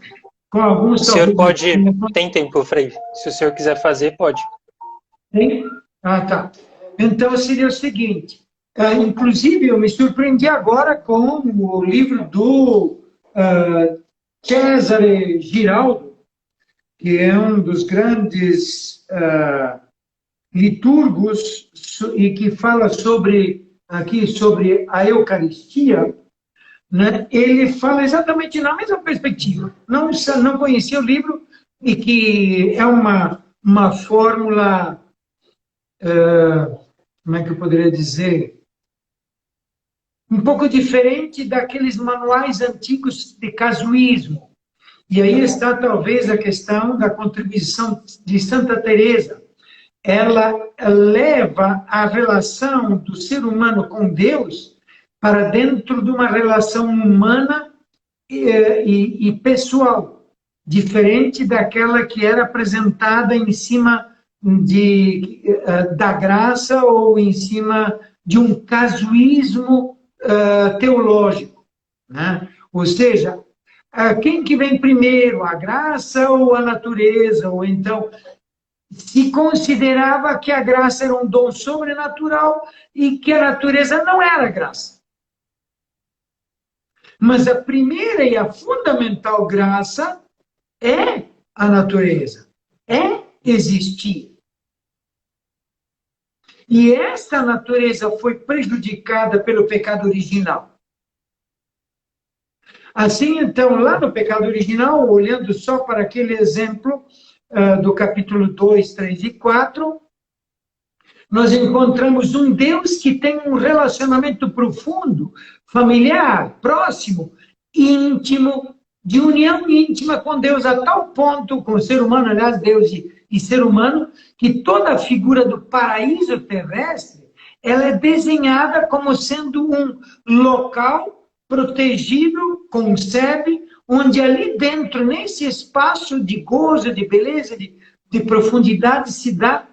com alguns... O senhor pode... Tem tempo, Frei. Se o senhor quiser fazer, pode. Tem? Ah, tá. Então, seria o seguinte... inclusive, eu me surpreendi agora com o livro do Cesare Giraldo, que é um dos grandes liturgos e que fala sobre a Eucaristia, né? Ele fala exatamente na mesma perspectiva. Não conhecia o livro e que é uma fórmula, como é que eu poderia dizer, um pouco diferente daqueles manuais antigos de casuísmo. E aí está talvez a questão da contribuição de Santa Teresa. Ela leva a relação do ser humano com Deus para dentro de uma relação humana e pessoal, diferente daquela que era apresentada em cima da graça ou em cima de um casuísmo teológico, né? Ou seja, quem que vem primeiro, a graça ou a natureza? Ou então, se considerava que a graça era um dom sobrenatural e que a natureza não era graça. Mas a primeira e a fundamental graça é a natureza, é existir. E esta natureza foi prejudicada pelo pecado original. Assim, então, lá no pecado original, olhando só para aquele exemplo do capítulo 2, 3 e 4, nós encontramos um Deus que tem um relacionamento profundo, familiar, próximo, íntimo, de união íntima com Deus, a tal ponto, com o ser humano, aliás, Deus e ser humano, que toda a figura do paraíso terrestre, ela é desenhada como sendo um local protegido, concebe, onde ali dentro, nesse espaço de gozo, de beleza, de profundidade, se dá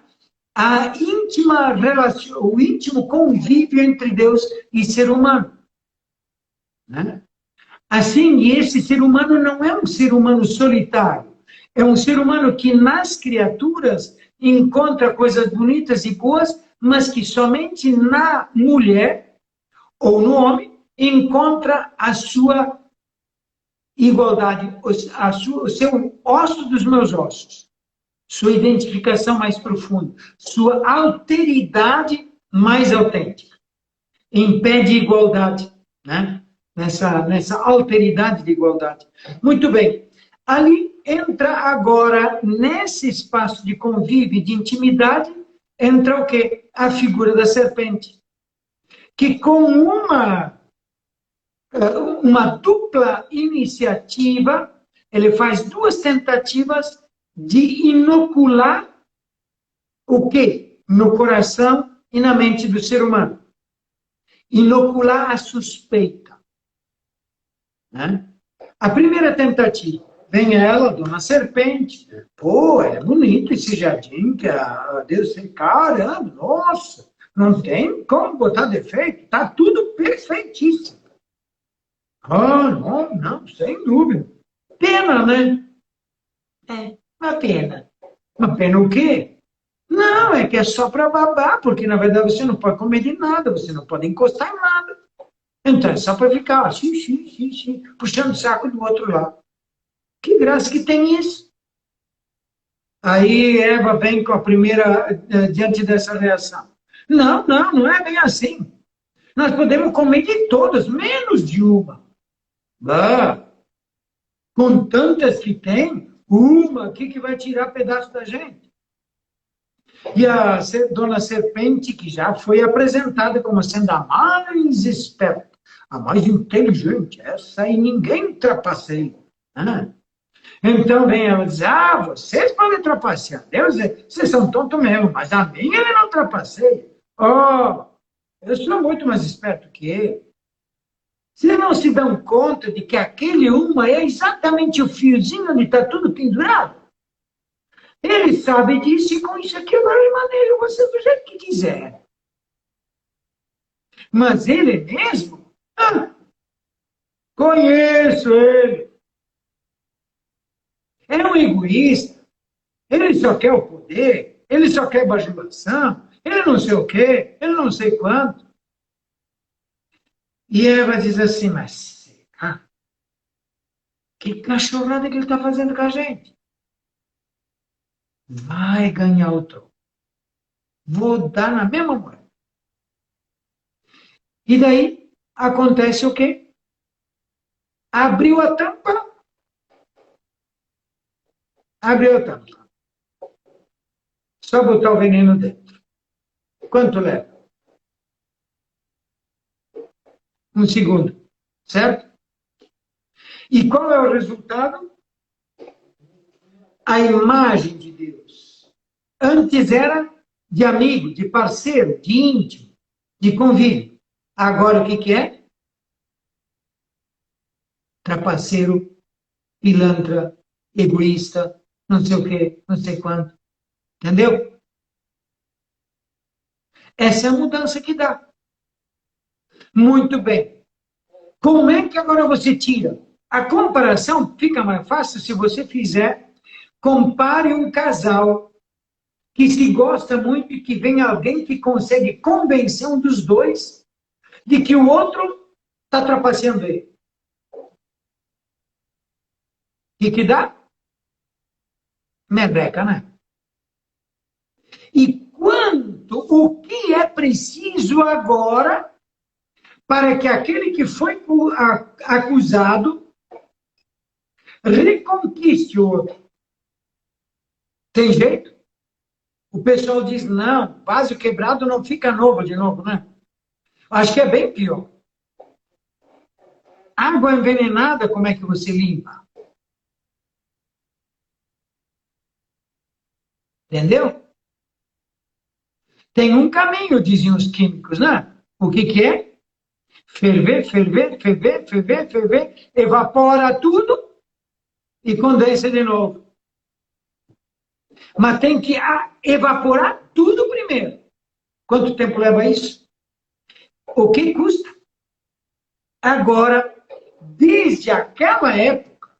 a íntima relação, o íntimo convívio entre Deus e ser humano. Né? Assim, esse ser humano não é um ser humano solitário, é um ser humano que nas criaturas encontra coisas bonitas e boas, mas que somente na mulher ou no homem encontra a sua igualdade, o seu osso dos meus ossos, sua identificação mais profunda, sua alteridade mais autêntica. Em pé de igualdade, né? Nessa alteridade de igualdade. Muito bem. Ali entra agora, nesse espaço de convívio, de intimidade, entra o quê? A figura da serpente. Que com uma dupla iniciativa, ele faz duas tentativas de inocular o quê? No coração e na mente do ser humano. Inocular a suspeita. Né? A primeira tentativa, vem ela, dona serpente, pô, é bonito esse jardim que a Deus tem, caramba, nossa, não tem como botar defeito, tá tudo perfeitíssimo. Ah, não, sem dúvida. Pena, né? É, uma pena. Uma pena o quê? Não, é que é só para babar, porque na verdade você não pode comer de nada, você não pode encostar em nada. Então é só para ficar puxando o saco do outro lado. Que graça que tem isso? Aí Eva vem com a primeira, diante dessa reação. Não é bem assim. Nós podemos comer de todas, menos de uma. Ah, com tantas que tem, uma aqui que vai tirar pedaço da gente. E a dona serpente, que já foi apresentada como sendo a mais esperta, a mais inteligente, essa aí ninguém trapaceia. Né? Então vem ela dizer, vocês podem trapacear, Deus, vocês são tontos mesmo, mas a minha ele não trapaceia. Eu sou muito mais esperto que ele. Vocês não se dão conta de que aquele uma é exatamente o fiozinho onde está tudo pendurado? Ele sabe disso e com isso aqui agora ele maneja você do jeito que quiser. Mas ele mesmo? Conheço ele. É um egoísta. Ele só quer o poder. Ele só quer bajulação. Ele não sei o quê. Ele não sei quanto. E Eva diz assim, mas que cachorrada que ele está fazendo com a gente? Vai ganhar o troco. Vou dar na mesma moeda. E daí acontece o quê? Abriu a tampa. Abriu a tampa. Só botar o veneno dentro. Quanto leva? 1 segundo. Certo? E qual é o resultado? A imagem de Deus. Antes era de amigo, de parceiro, de íntimo, de convívio. Agora o que é? Trapaceiro, pilantra, egoísta, não sei o quê, não sei quanto. Entendeu? Essa é a mudança que dá. Muito bem. Como é que agora você tira? A comparação fica mais fácil se você fizer, compare um casal que se gosta muito e que vem alguém que consegue convencer um dos dois de que o outro está trapaceando ele. que dá? Merreca, né? E o que é preciso agora para que aquele que foi acusado reconquiste o outro? Tem jeito? O pessoal diz, não, vaso quebrado não fica novo de novo, né? Acho que é bem pior. Água envenenada, como é que você limpa? Entendeu? Tem um caminho, diziam os químicos, né? O que é? Ferver, ferver, ferver, ferver, ferver, evapora tudo e condensa de novo. Mas tem que evaporar tudo primeiro. Quanto tempo leva isso? O que custa? Agora, desde aquela época,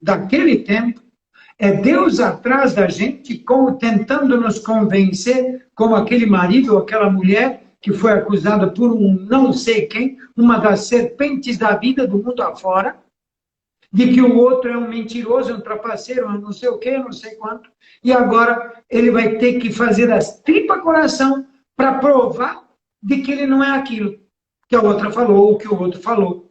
daquele tempo, é Deus atrás da gente, tentando nos convencer, como aquele marido ou aquela mulher que foi acusada por um não sei quem, uma das serpentes da vida do mundo afora, de que o outro é um mentiroso, um trapaceiro, um não sei o quê, não sei quanto, e agora ele vai ter que fazer as tripas coração para provar de que ele não é aquilo que a outra falou, ou que o outro falou.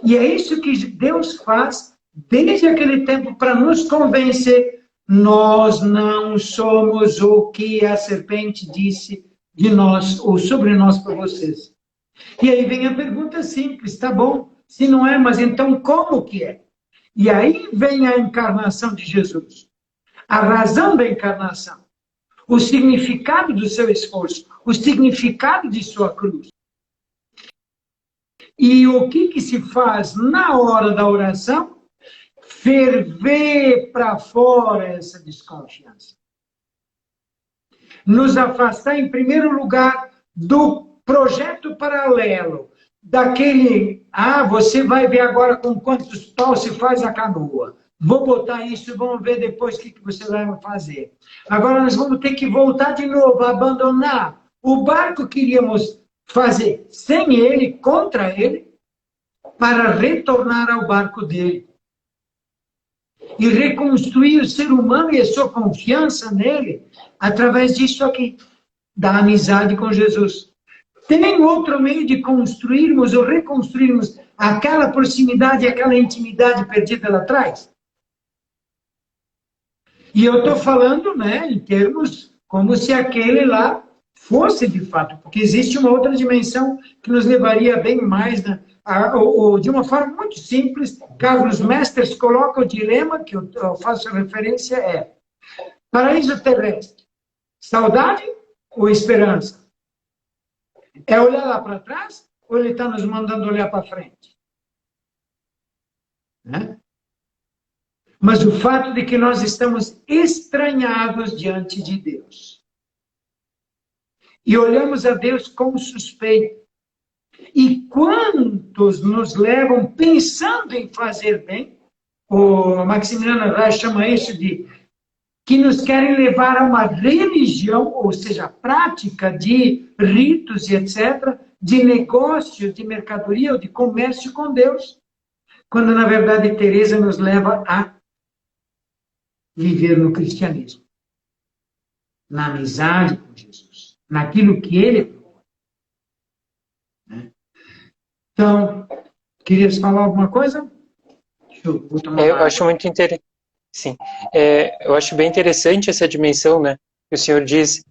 E é isso que Deus faz desde aquele tempo para nos convencer. Nós não somos o que a serpente disse de nós, ou sobre nós para vocês. E aí vem a pergunta simples, tá bom? Se não é, mas então como que é? E aí vem a encarnação de Jesus. A razão da encarnação. O significado do seu esforço. O significado de sua cruz. E o que se faz na hora da oração? Ferver para fora essa desconfiança. Nos afastar, em primeiro lugar, do projeto paralelo, daquele, você vai ver agora com quantos paus se faz a canoa. Vou botar isso, vamos ver depois o que você vai fazer. Agora nós vamos ter que voltar de novo, abandonar o barco que iríamos fazer sem ele, contra ele, para retornar ao barco dele. E reconstruir o ser humano e a sua confiança nele através disso aqui, da amizade com Jesus. Tem outro meio de construirmos ou reconstruirmos aquela proximidade, aquela intimidade perdida lá atrás? E eu estou falando, né, em termos como se aquele lá fosse de fato, porque existe uma outra dimensão que nos levaria bem mais, né, de uma forma muito simples. Carlos Mesters coloca o dilema que eu faço referência paraíso terrestre, saudade ou esperança? É olhar lá para trás ou ele está nos mandando olhar para frente? Né? Mas o fato de que nós estamos estranhados diante de Deus e olhamos a Deus com suspeita. E quantos nos levam pensando em fazer bem? O Maximiliano Reich chama isso de que nos querem levar a uma religião, ou seja, prática de ritos e etc., de negócio, de mercadoria ou de comércio com Deus, quando na verdade Teresa nos leva a viver no cristianismo, na amizade com Jesus, naquilo que ele propõe. Né? Então, querias falar alguma coisa? Eu acho muito interessante. Sim, eu acho bem interessante essa dimensão, né, que o senhor diz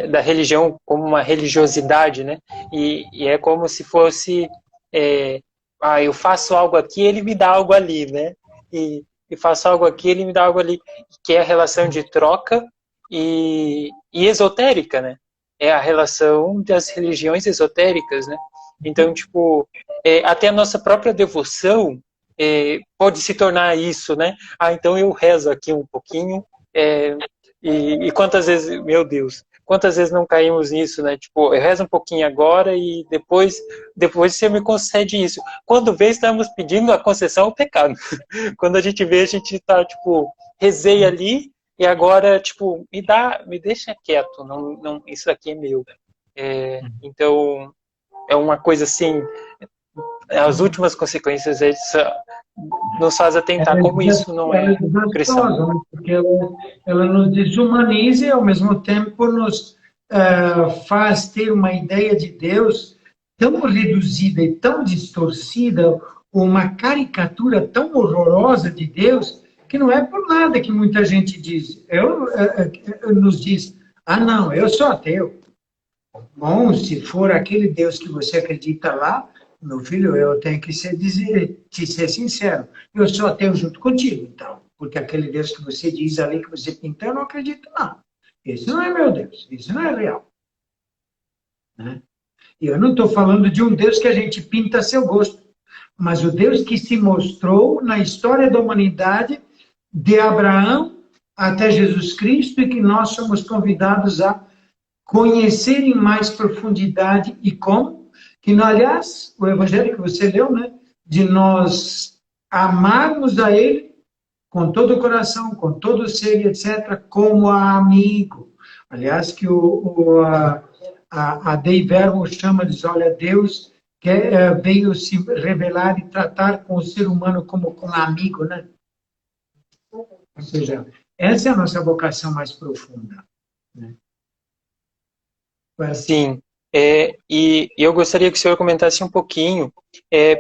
da religião como uma religiosidade, né, e é como se fosse, eu faço algo aqui, ele me dá algo ali, né, e faço algo aqui, ele me dá algo ali, que é a relação de troca e esotérica, né, é a relação das religiões esotéricas, né, então, tipo, até a nossa própria devoção pode se tornar isso, né? Então eu rezo aqui um pouquinho, e quantas vezes, meu Deus, quantas vezes não caímos nisso, né? Tipo, eu rezo um pouquinho agora e depois você me concede isso. Quando vê, estamos pedindo a concessão ao pecado. Quando a gente vê, a gente tá, tipo, rezei ali e agora, tipo, me deixa quieto, não, isso aqui é meu. Então, é uma coisa assim, as últimas consequências nos faz atentar como isso não é cristão. Desastrosa, né? Porque ela nos desumaniza e, ao mesmo tempo, nos faz ter uma ideia de Deus tão reduzida e tão distorcida, uma caricatura tão horrorosa de Deus, que não é por nada que muita gente diz. Nos diz, não, eu sou ateu. Bom, se for aquele Deus que você acredita lá, meu filho, eu tenho que te ser sincero. Eu sou ateu junto contigo, então. Porque aquele Deus que você diz ali, que você pinta, eu não acredito, não. Esse não é meu Deus. Isso não é real. Né? E eu não estou falando de um Deus que a gente pinta a seu gosto. Mas o Deus que se mostrou na história da humanidade, de Abraão até Jesus Cristo, e que nós somos convidados a conhecer em mais profundidade e como, que, aliás, o evangelho que você leu, né, de nós amarmos a Ele com todo o coração, com todo o ser, etc., como amigo. Aliás, que a Dei Verbo chama, diz, olha, Deus veio se revelar e tratar com o ser humano como com um amigo, né? Ou seja, essa é a nossa vocação mais profunda. Né? Sim, e eu gostaria que o senhor comentasse um pouquinho.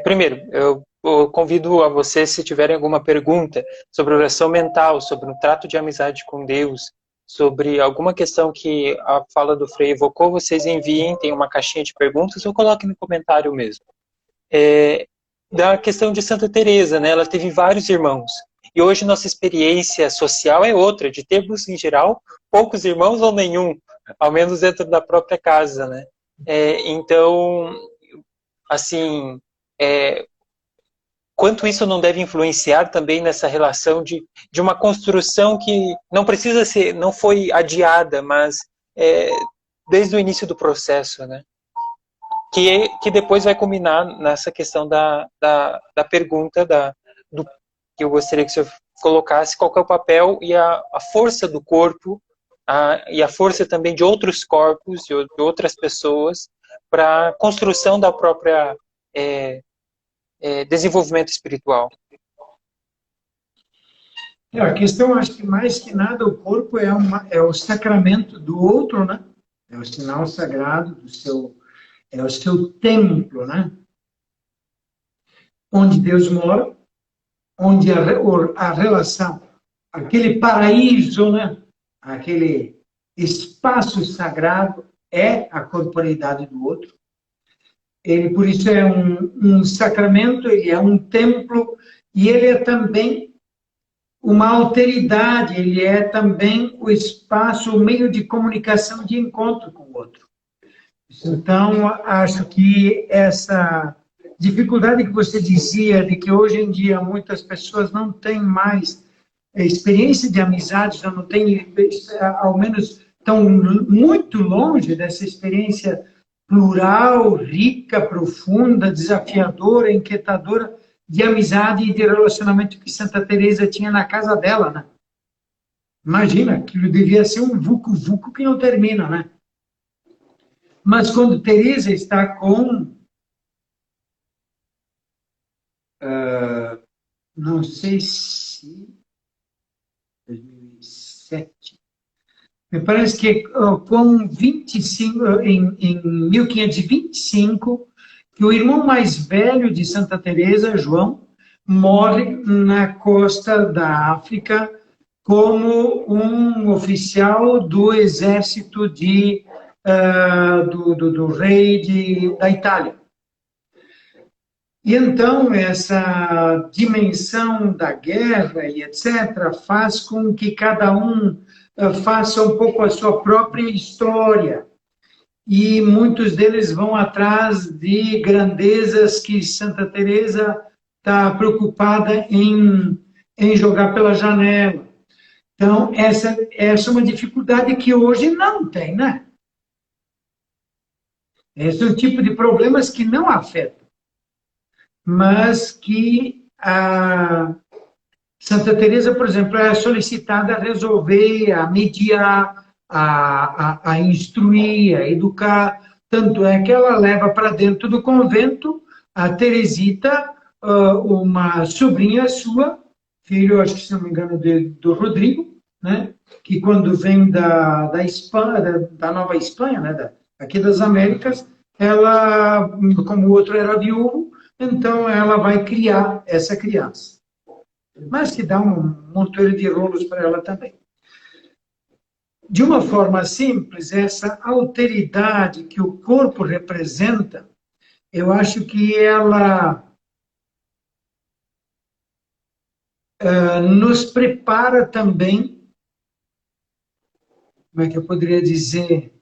Primeiro, eu convido a vocês, se tiverem alguma pergunta sobre oração mental, sobre o trato de amizade com Deus, sobre alguma questão que a fala do Frei evocou, vocês enviem, tem uma caixinha de perguntas, ou coloquem no comentário mesmo. Da questão de Santa Teresa, né? Ela teve vários irmãos. E hoje nossa experiência social é outra, de termos, em geral, poucos irmãos ou nenhum, ao menos dentro da própria casa, né? Então, assim, quanto isso não deve influenciar também nessa relação de uma construção que não precisa ser, não foi adiada, mas desde o início do processo, né? Que depois vai culminar nessa questão da pergunta que eu gostaria que o senhor colocasse, qual que é o papel e a força do corpo e a força também de outros corpos, de outras pessoas, para a construção da própria desenvolvimento espiritual. A questão, acho que mais que nada, o corpo é o sacramento do outro, né? É o sinal sagrado é o seu templo, né? Onde Deus mora, onde a relação, aquele paraíso, né? Aquele espaço sagrado é a corporeidade do outro. Ele, por isso, é um sacramento, ele é um templo, e ele é também uma alteridade, ele é também o espaço, o meio de comunicação, de encontro com o outro. Então, acho que essa dificuldade que você dizia, de que hoje em dia muitas pessoas não têm mais experiência de amizade, já não têm, ao menos, estão muito longe dessa experiência plural, rica, profunda, desafiadora, inquietadora, de amizade e de relacionamento que Santa Teresa tinha na casa dela, né? Imagina, aquilo devia ser um vucu-vucu que não termina, né? Mas quando Teresa está com não sei se 2007, me parece que com 25, em 1525, que o irmão mais velho de Santa Teresa, João, morre na costa da África como um oficial do exército do rei da Itália. E então essa dimensão da guerra e etc. faz com que cada um faça um pouco a sua própria história. E muitos deles vão atrás de grandezas que Santa Teresa está preocupada em jogar pela janela. Então, essa é uma dificuldade que hoje não tem, né? Esse é o tipo de problemas que não afetam, mas que a Santa Teresa, por exemplo, é solicitada a resolver, a mediar, a instruir, a educar. Tanto é que ela leva para dentro do convento A Teresita, uma sobrinha sua, filho, acho que se não me engano, do Rodrigo, né? Que quando vem da Espanha, da Nova Espanha, né? Aqui das Américas, ela, como o outro era viúvo, então ela vai criar essa criança. Mas que dá um montoeiro de rolos para ela também. De uma forma simples, essa alteridade que o corpo representa, eu acho que ela nos prepara também, como é que eu poderia dizer,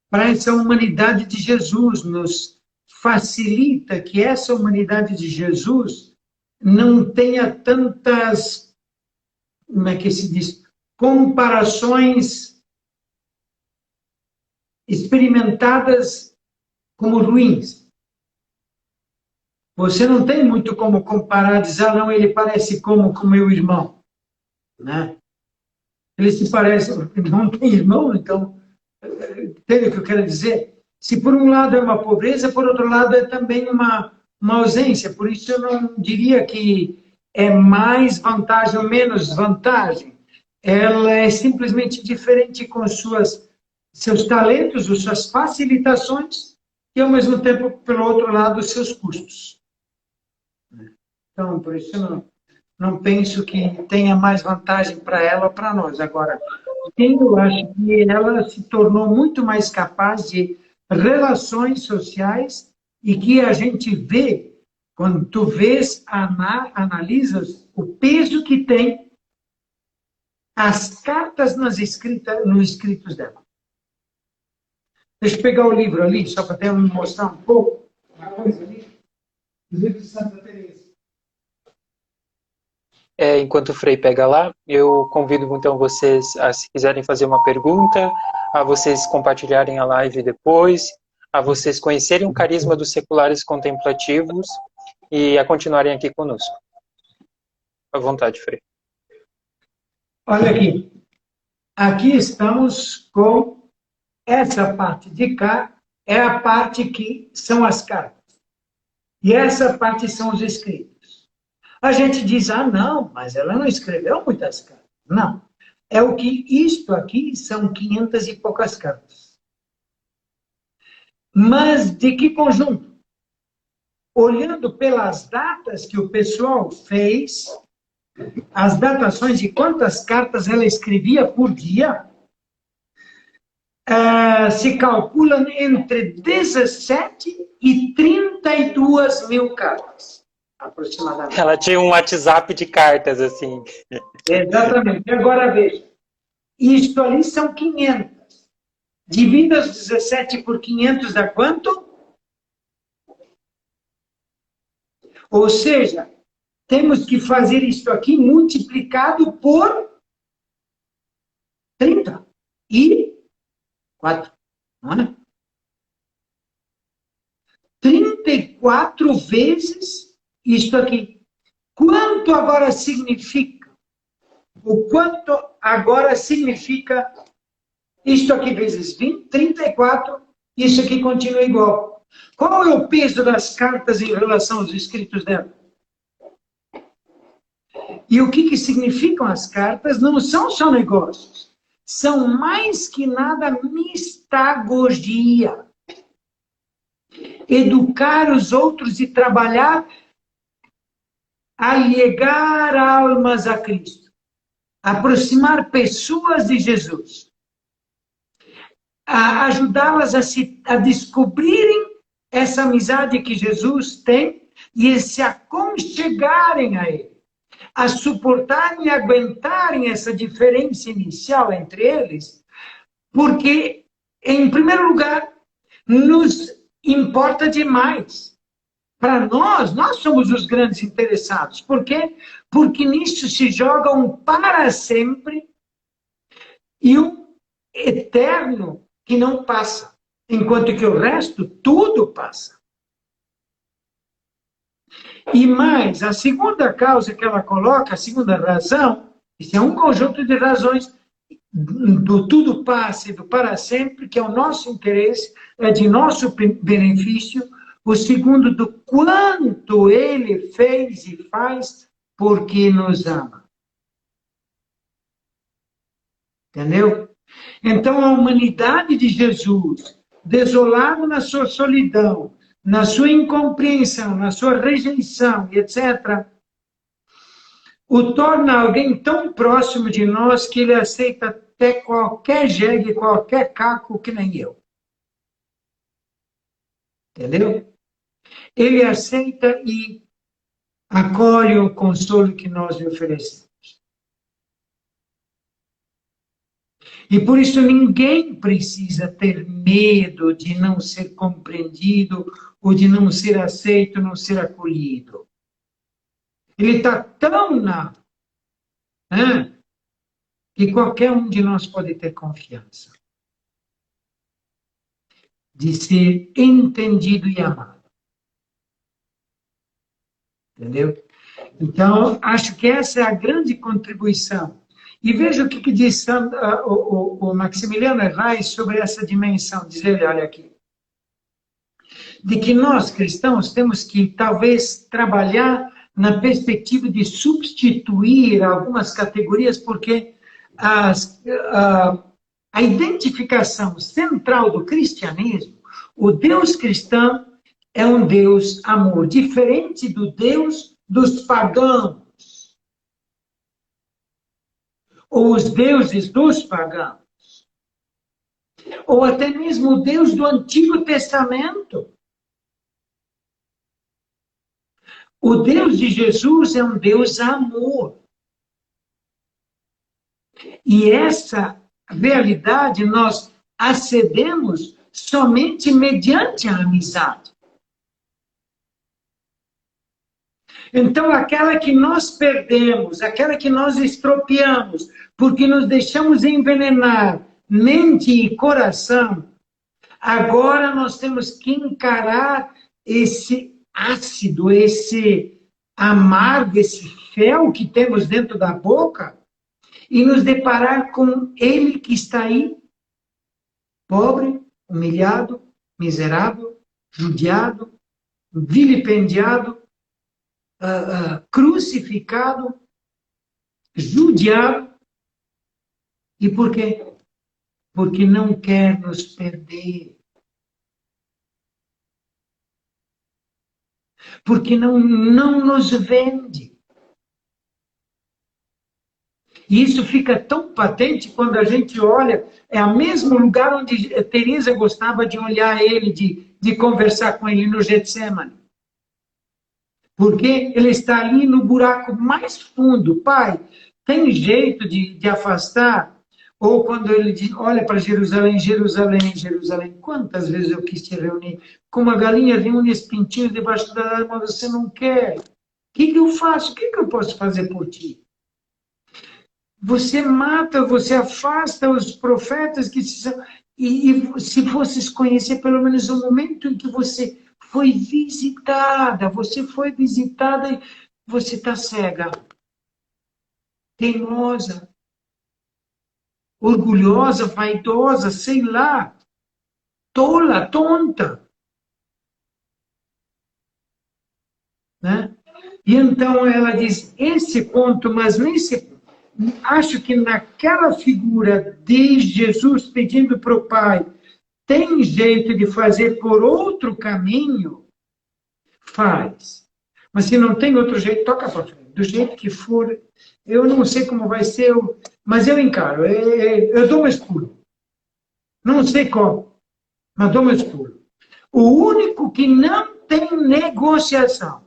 para essa humanidade de Jesus, nos facilita que essa humanidade de Jesus não tenha tantas, como é que se diz, comparações experimentadas como ruins. Você não tem muito como comparar, dizer, ah, não, ele parece como com meu irmão, né? Ele se parece, não tem irmão, então, entende o que eu quero dizer? Se por um lado é uma pobreza, por outro lado é também uma ausência. Por isso eu não diria que é mais vantagem ou menos vantagem. Ela é simplesmente diferente com seus talentos, suas facilitações e, ao mesmo tempo, pelo outro lado, seus custos. Então, por isso eu não penso que tenha mais vantagem para ela ou para nós. Agora, eu acho que ela se tornou muito mais capaz de relações sociais e que a gente vê, quando tu vês, analisas o peso que tem as cartas nos escritos dela. Deixa eu pegar o livro ali, só para até me mostrar um pouco. Uma coisa ali. O livro de Santa Teresa. Enquanto o Frei pega lá, eu convido então vocês, se quiserem fazer uma pergunta, a vocês compartilharem a live depois, a vocês conhecerem o carisma dos seculares contemplativos e a continuarem aqui conosco. À vontade, Frei. Olha aqui. Aqui estamos com essa parte de cá, é a parte que são as cartas. E essa parte são os escritos. A gente diz, ah, não, mas ela não escreveu muitas cartas. Não. É o que isto aqui são 500 e poucas cartas. Mas de que conjunto? Olhando pelas datas que o pessoal fez, as datações de quantas cartas ela escrevia por dia, se calculam entre 17 e 32 mil cartas, aproximadamente. Ela tinha um WhatsApp de cartas, assim. Exatamente. Agora veja, isto ali são 500. Divida os 17 por 500 dá quanto? Ou seja, temos que fazer isto aqui multiplicado por 34, não é? 34 vezes isto aqui. Quanto agora significa? O quanto agora significa isto aqui vezes 20, 34, isso aqui continua igual. Qual é o peso das cartas em relação aos escritos dela? E o que significam as cartas? Não são só negócios. São mais que nada mistagogia. Educar os outros e trabalhar a ligar almas a Cristo. Aproximar pessoas de Jesus. A ajudá-las a descobrirem essa amizade que Jesus tem e se aconchegarem a Ele. A suportarem e aguentarem essa diferença inicial entre eles, porque, em primeiro lugar, nos importa demais. Para nós somos os grandes interessados. Por quê? Porque nisso se joga um para sempre e um eterno que não passa, enquanto que o resto, tudo passa. E mais, a segunda causa que ela coloca, a segunda razão, isso é um conjunto de razões do tudo passa e do para sempre, que é o nosso interesse, é de nosso benefício, O segundo, do quanto ele fez e faz porque nos ama. Entendeu? Então, a humanidade de Jesus, desolado na sua solidão, na sua incompreensão, na sua rejeição, etc., o torna alguém tão próximo de nós que ele aceita até qualquer jegue, qualquer caco, que nem eu. Entendeu? Ele aceita e acolhe o consolo que nós lhe oferecemos. E por isso ninguém precisa ter medo de não ser compreendido ou de não ser aceito, não ser acolhido. Ele está tão que qualquer um de nós pode ter confiança de ser entendido e amado. Entendeu? Então, acho que essa é a grande contribuição. E veja o que diz o Maximiliano Reis sobre essa dimensão. Diz ele, olha aqui, de que nós, cristãos, temos que, talvez, trabalhar na perspectiva de substituir algumas categorias, porque a identificação central do cristianismo, o Deus cristão é um Deus amor, diferente do Deus dos pagãos, ou os deuses dos pagãos, ou até mesmo o Deus do Antigo Testamento. O Deus de Jesus é um Deus amor. E essa realidade nós acedemos somente mediante a amizade. Então, aquela que nós perdemos, aquela que nós estropiamos, porque nos deixamos envenenar mente e coração, agora nós temos que encarar esse ácido, esse amargo, esse fel que temos dentro da boca e nos deparar com ele que está aí, pobre, humilhado, miserável, judiado, vilipendiado, crucificado, judiado. E por quê? Porque não quer nos perder. Porque não nos vende. E isso fica tão patente quando a gente olha, é o mesmo lugar onde Teresa gostava de olhar ele, de conversar com ele no Getsemane. Porque ele está ali no buraco mais fundo. Pai, tem jeito de afastar? Ou quando ele olha para Jerusalém, Jerusalém, Jerusalém, quantas vezes eu quis te reunir? Como a galinha reúne os pintinhos debaixo da árvore, mas você não quer. O que eu faço? O que eu posso fazer por ti? Você mata, você afasta os profetas que são... E se fosses conhecer pelo menos o momento em que você foi visitada, e você está cega, teimosa, orgulhosa, vaidosa, sei lá, tola, tonta. Né? E então ela diz, esse ponto, mas nesse... Acho que naquela figura de Jesus pedindo para o Pai, tem jeito de fazer por outro caminho? Faz. Mas se não tem outro jeito, toca para frente. Do jeito que for, eu não sei como vai ser, mas eu encaro. Eu dou um pulo. Não sei como, mas dou um pulo. O único que não tem negociação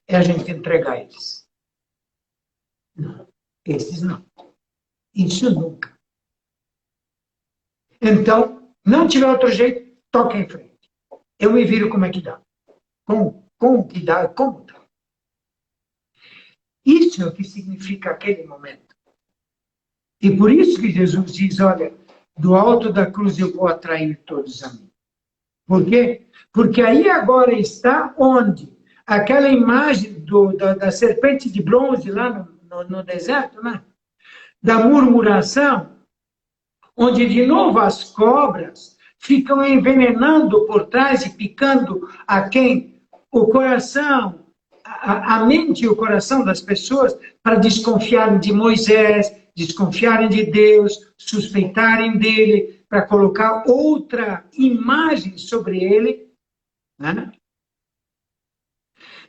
é a gente entregar eles. Não. Esses não. Isso nunca. Então, não tiver outro jeito, toca em frente. Eu me viro como é que dá. Como que dá, como dá. Isso é o que significa aquele momento. E por isso que Jesus diz, olha, do alto da cruz eu vou atrair todos a mim. Por quê? Porque aí agora está onde? Aquela imagem da serpente de bronze lá no deserto, né? Da murmuração, onde de novo as cobras ficam envenenando por trás e picando a quem? O coração, a mente e o coração das pessoas para desconfiarem de Moisés, desconfiarem de Deus, suspeitarem dele, para colocar outra imagem sobre ele, né?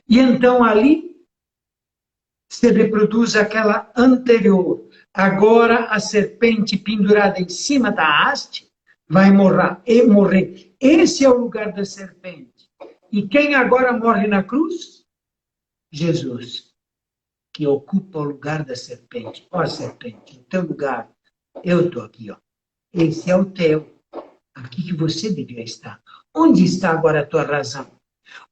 E então ali se reproduz aquela anterior. Agora a serpente pendurada em cima da haste vai morrer. Esse é o lugar da serpente. E quem agora morre na cruz? Jesus, que ocupa o lugar da serpente. Ó, serpente, o teu lugar, eu estou aqui, ó. Esse é o teu. Aqui que você devia estar. Onde está agora a tua razão?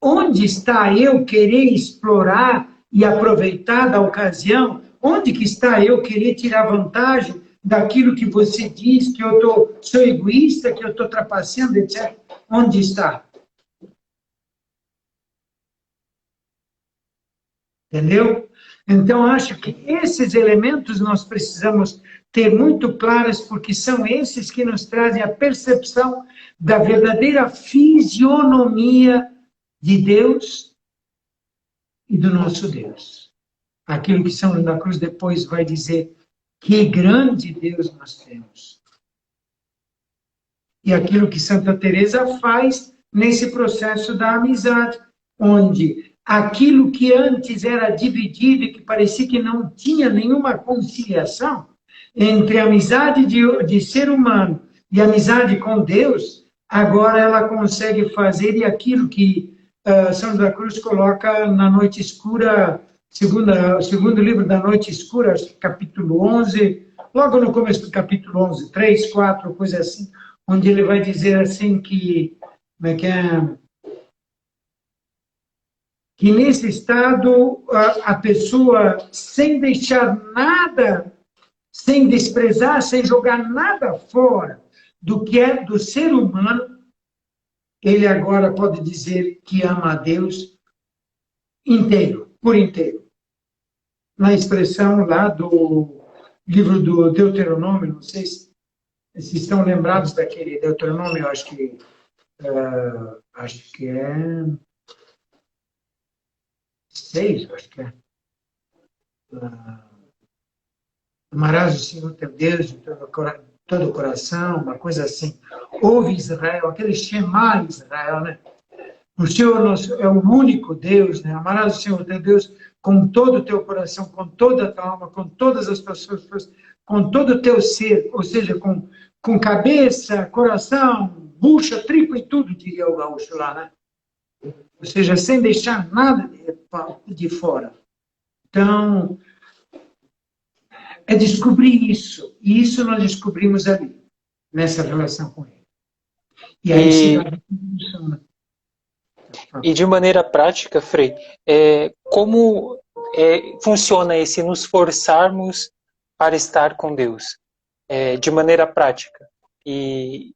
Onde está eu querer explorar e aproveitar da ocasião? Onde que está eu querer tirar vantagem daquilo que você diz, que eu sou egoísta, que eu estou trapaceando, etc. Onde está? Entendeu? Então, acho que esses elementos nós precisamos ter muito claros, porque são esses que nos trazem a percepção da verdadeira fisionomia de Deus e do nosso Deus. Aquilo que São João da Cruz depois vai dizer, que grande Deus nós temos. E aquilo que Santa Teresa faz nesse processo da amizade, onde aquilo que antes era dividido e que parecia que não tinha nenhuma conciliação entre a amizade de ser humano e a amizade com Deus, agora ela consegue fazer, e aquilo que São João da Cruz coloca na Noite Escura, segundo livro da Noite Escura, capítulo 11, logo no começo do capítulo 11, 3, 4, coisa assim, onde ele vai dizer assim que, como é que é? Que nesse estado a pessoa, sem deixar nada, sem desprezar, sem jogar nada fora do que é do ser humano, ele agora pode dizer que ama a Deus inteiro, por inteiro. Na expressão lá do livro do Deuteronômio, não sei se estão lembrados daquele Deuteronômio, acho que é 6, acho que é. Amarás o Senhor teu Deus de todo o coração, uma coisa assim. Ouve Israel, aquele Shema Israel, né? O Senhor é o único Deus, né? Amarás o Senhor teu Deus com todo o teu coração, com toda a tua alma, com todas as tuas forças, com todo o teu ser, ou seja, com cabeça, coração, bucha, tripa e tudo, diria o gaúcho lá, né? Ou seja, sem deixar nada de fora. Então, é descobrir isso. E isso nós descobrimos ali, nessa relação com ele. E aí se dá a função. E de maneira prática, Frei, como funciona esse nos forçarmos para estar com Deus? De maneira prática. E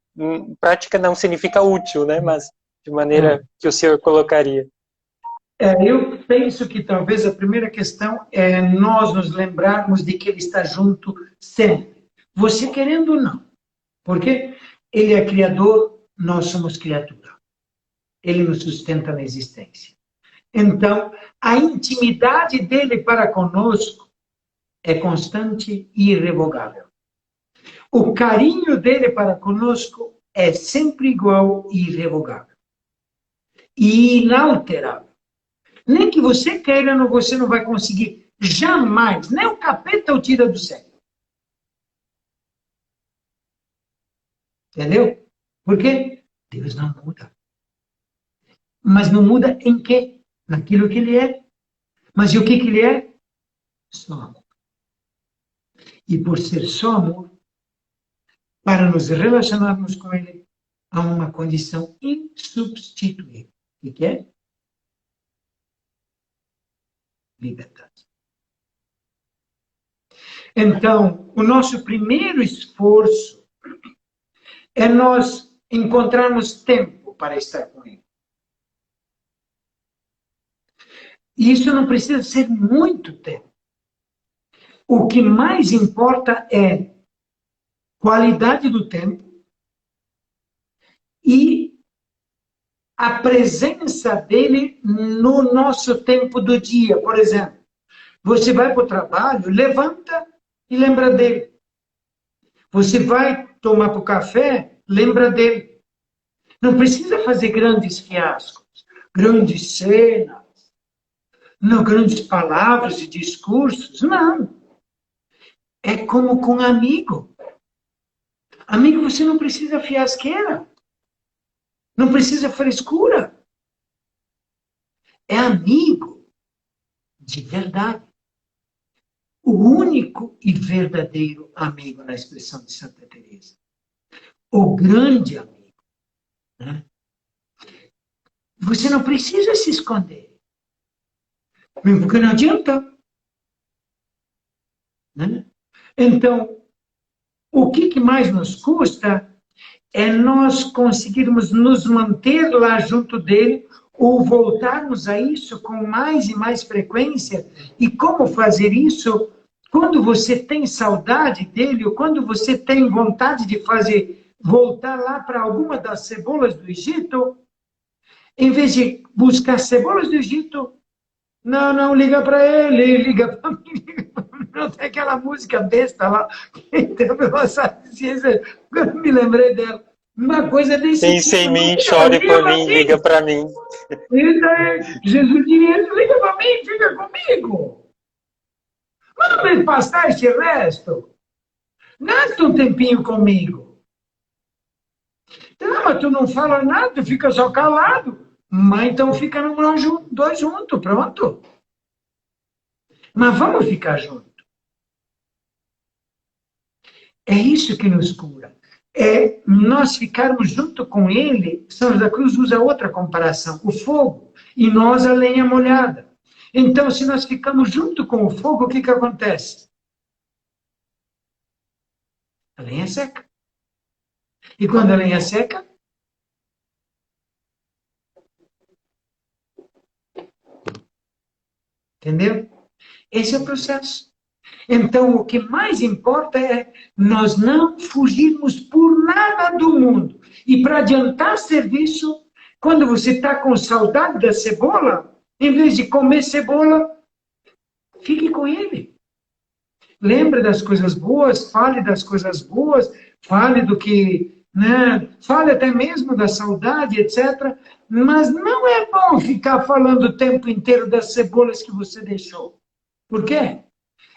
prática não significa útil, né? Mas de maneira que o senhor colocaria. Eu penso que talvez a primeira questão é nós nos lembrarmos de que Ele está junto sempre. Você querendo ou não. Porque Ele é Criador, nós somos criatura. Ele nos sustenta na existência. Então, a intimidade dele para conosco é constante e irrevogável. O carinho dele para conosco é sempre igual e irrevogável. E inalterável. Nem que você queira, você não vai conseguir jamais, nem o capeta o tira do céu. Entendeu? Porque Deus não muda. Mas não muda em quê? Naquilo que ele é. Mas e o que ele é? Só amor. E por ser só amor, para nos relacionarmos com ele, há uma condição insubstituível. O que é? Liberdade. Então, o nosso primeiro esforço é nós encontrarmos tempo para estar com ele. E isso não precisa ser muito tempo. O que mais importa é qualidade do tempo e a presença dele no nosso tempo do dia. Por exemplo, você vai para o trabalho, levanta e lembra dele. Você vai tomar para o café, lembra dele. Não precisa fazer grandes fiascos, grandes cenas, não grandes palavras e discursos, não. É como com amigo. Amigo, você não precisa fiasqueira. Não precisa frescura. É amigo de verdade. O único e verdadeiro amigo na expressão de Santa Teresa. O grande amigo. Né? Você não precisa se esconder. Mesmo porque não adianta. Né? Então, o que mais nos custa é nós conseguirmos nos manter lá junto dele ou voltarmos a isso com mais e mais frequência. E como fazer isso? Quando você tem saudade dele ou quando você tem vontade de fazer, voltar lá para alguma das cebolas do Egito, em vez de buscar cebolas do Egito, não, liga para ele, liga para mim. Não tem aquela música besta lá, que teve essa ciência, eu me lembrei dela. Uma coisa desse Pense em mim, chore por mim, liga para mim. Jesus diria, liga para mim, fica comigo. Mas não me passar esse resto. Gasta um tempinho comigo. Não, mas tu não fala nada, tu fica só calado. Mas então fica dois juntos, pronto. Mas vamos ficar juntos. É isso que nos cura. É nós ficarmos junto com ele. São José da Cruz usa outra comparação, o fogo, e nós a lenha molhada. Então, se nós ficamos junto com o fogo, o que acontece? A lenha seca. E quando a lenha seca? Entendeu? Esse é o processo. Então, o que mais importa é nós não fugirmos por nada do mundo. E para adiantar serviço, quando você está com saudade da cebola, em vez de comer cebola, fique com ele. Lembre das coisas boas, fale das coisas boas, fale do que, né, fale até mesmo da saudade, etc. Mas não é bom ficar falando o tempo inteiro das cebolas que você deixou. Por quê?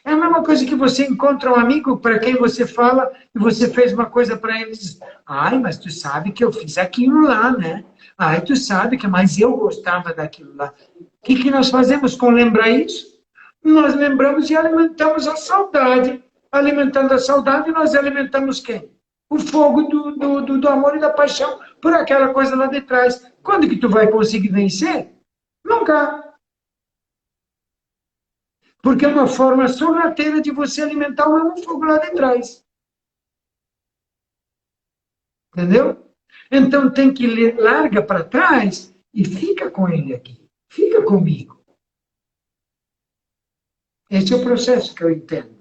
É a mesma coisa que você encontra um amigo para quem você fala e você fez uma coisa para ele e diz, ai, mas tu sabe que eu fiz aquilo lá, né? Ai, tu sabe que, mas eu gostava daquilo lá. O que nós fazemos com lembrar isso? Nós lembramos e alimentamos a saudade. Alimentando a saudade, nós alimentamos quem? O fogo do amor e da paixão por aquela coisa lá de trás. Quando que tu vai conseguir vencer? Nunca. Porque é uma forma sorrateira de você alimentar o mesmo fogo lá de trás. Entendeu? Então tem que larga para trás e fica com ele aqui. Fica comigo. Esse é o processo que eu entendo.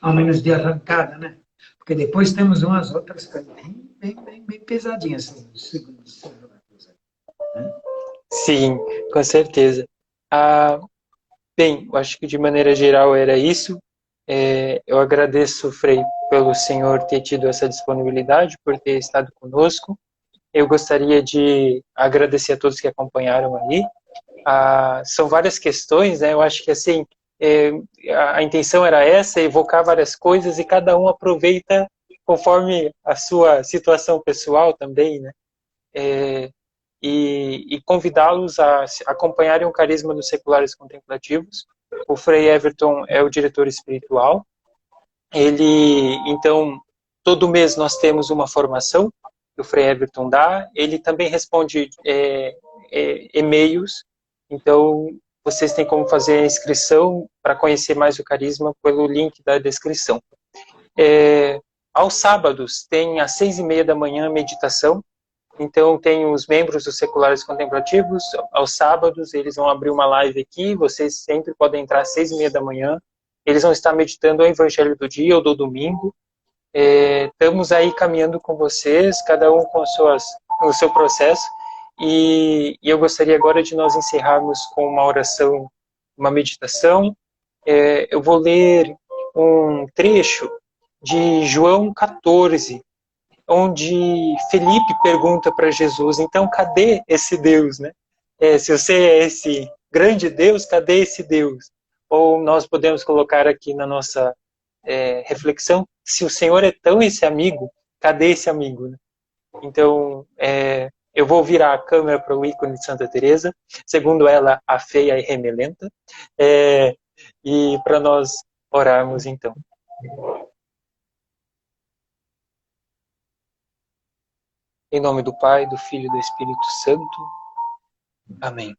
Ao menos de arrancada, né? Porque depois temos umas outras coisas bem pesadinhas. Assim, né? Sim, com certeza. Bem, eu acho que de maneira geral era isso. Eu agradeço, Frei, pelo senhor ter tido essa disponibilidade, por ter estado conosco. Eu gostaria de agradecer a todos que acompanharam aí. São várias questões, né? Eu acho que assim, a intenção era essa, evocar várias coisas e cada um aproveita conforme a sua situação pessoal também, né? E convidá-los a acompanharem o carisma dos seculares contemplativos. O Frei Everton é o diretor espiritual. Ele, então, todo mês nós temos uma formação que o Frei Everton dá. Ele também responde e-mails. Então, vocês têm como fazer a inscrição para conhecer mais o carisma pelo link da descrição. Aos sábados, tem às 6:30 da manhã meditação. Então, tem os membros dos seculares contemplativos, aos sábados, eles vão abrir uma live aqui, vocês sempre podem entrar às 6:30 da manhã, eles vão estar meditando o Evangelho do dia ou do domingo, Estamos aí caminhando com vocês, cada um com o seu processo, e eu gostaria agora de nós encerrarmos com uma oração, uma meditação. Eu vou ler um trecho de João 14, onde Felipe pergunta para Jesus, então cadê esse Deus, né? Se você é esse grande Deus, cadê esse Deus? Ou nós podemos colocar aqui na nossa reflexão, se o Senhor é tão esse amigo, cadê esse amigo? Né? Então, eu vou virar a câmera para o ícone de Santa Teresa, segundo ela, a feia e remelenta, e para nós orarmos então. Em nome do Pai, do Filho e do Espírito Santo. Amém.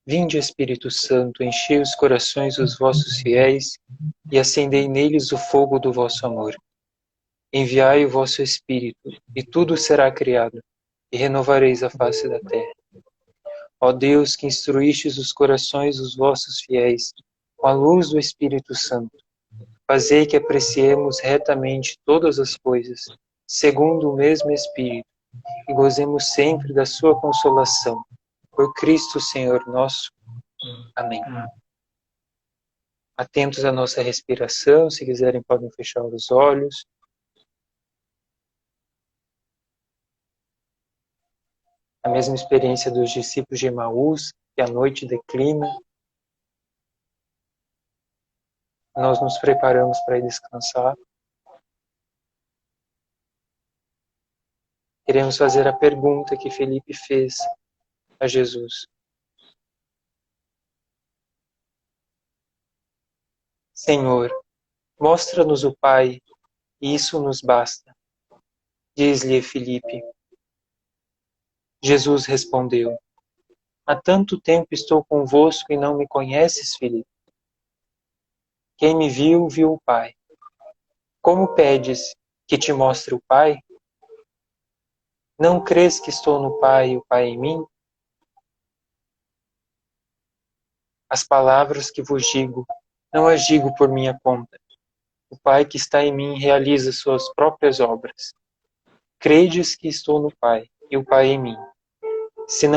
Vinde, Espírito Santo, enchei os corações dos vossos fiéis e acendei neles o fogo do vosso amor. Enviai o vosso Espírito, e tudo será criado, e renovareis a face da terra. Ó Deus, que instruístes os corações dos vossos fiéis com a luz do Espírito Santo, fazei que apreciemos retamente todas as coisas, segundo o mesmo Espírito, e gozemos sempre da sua consolação. Por Cristo Senhor nosso. Amém. Atentos à nossa respiração, se quiserem podem fechar os olhos. A mesma experiência dos discípulos de Emaús, que a noite declina. Nós nos preparamos para ir descansar. Queremos fazer a pergunta que Felipe fez a Jesus. Senhor, mostra-nos o Pai, e isso nos basta. Diz-lhe Felipe. Jesus respondeu: Há tanto tempo estou convosco e não me conheces, Felipe? Quem me viu, viu o Pai. Como pedes que te mostre o Pai? Não crês que estou no Pai e o Pai em mim? As palavras que vos digo, não as digo por minha conta. O Pai que está em mim realiza suas próprias obras. Credes que estou no Pai e o Pai em mim. Se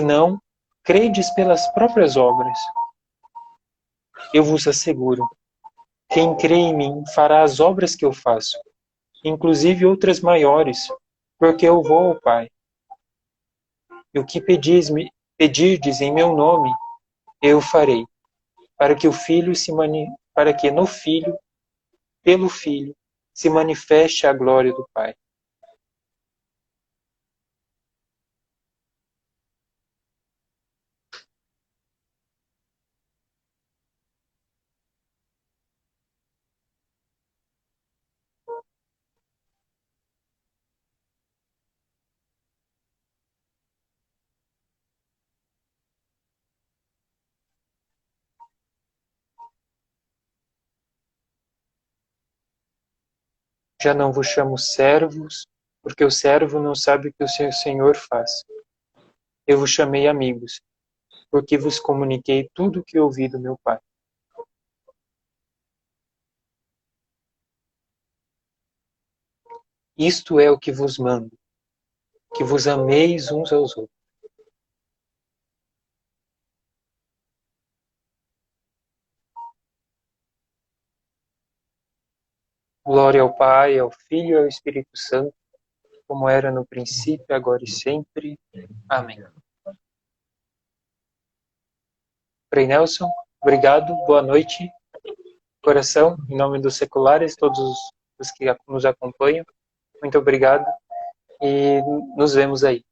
não, credes pelas próprias obras. Eu vos asseguro, quem crê em mim fará as obras que eu faço, inclusive outras maiores, porque eu vou ao Pai. E o que pedirdes em meu nome, eu farei, para que no Filho, pelo Filho, se manifeste a glória do Pai. Já não vos chamo servos, porque o servo não sabe o que o seu senhor faz. Eu vos chamei amigos, porque vos comuniquei tudo o que ouvi do meu Pai. Isto é o que vos mando, que vos ameis uns aos outros. Glória ao Pai, ao Filho e ao Espírito Santo, como era no princípio, agora e sempre. Amém. Frei Nelson, obrigado, boa noite, coração, em nome dos seculares, todos os que nos acompanham, muito obrigado e nos vemos aí.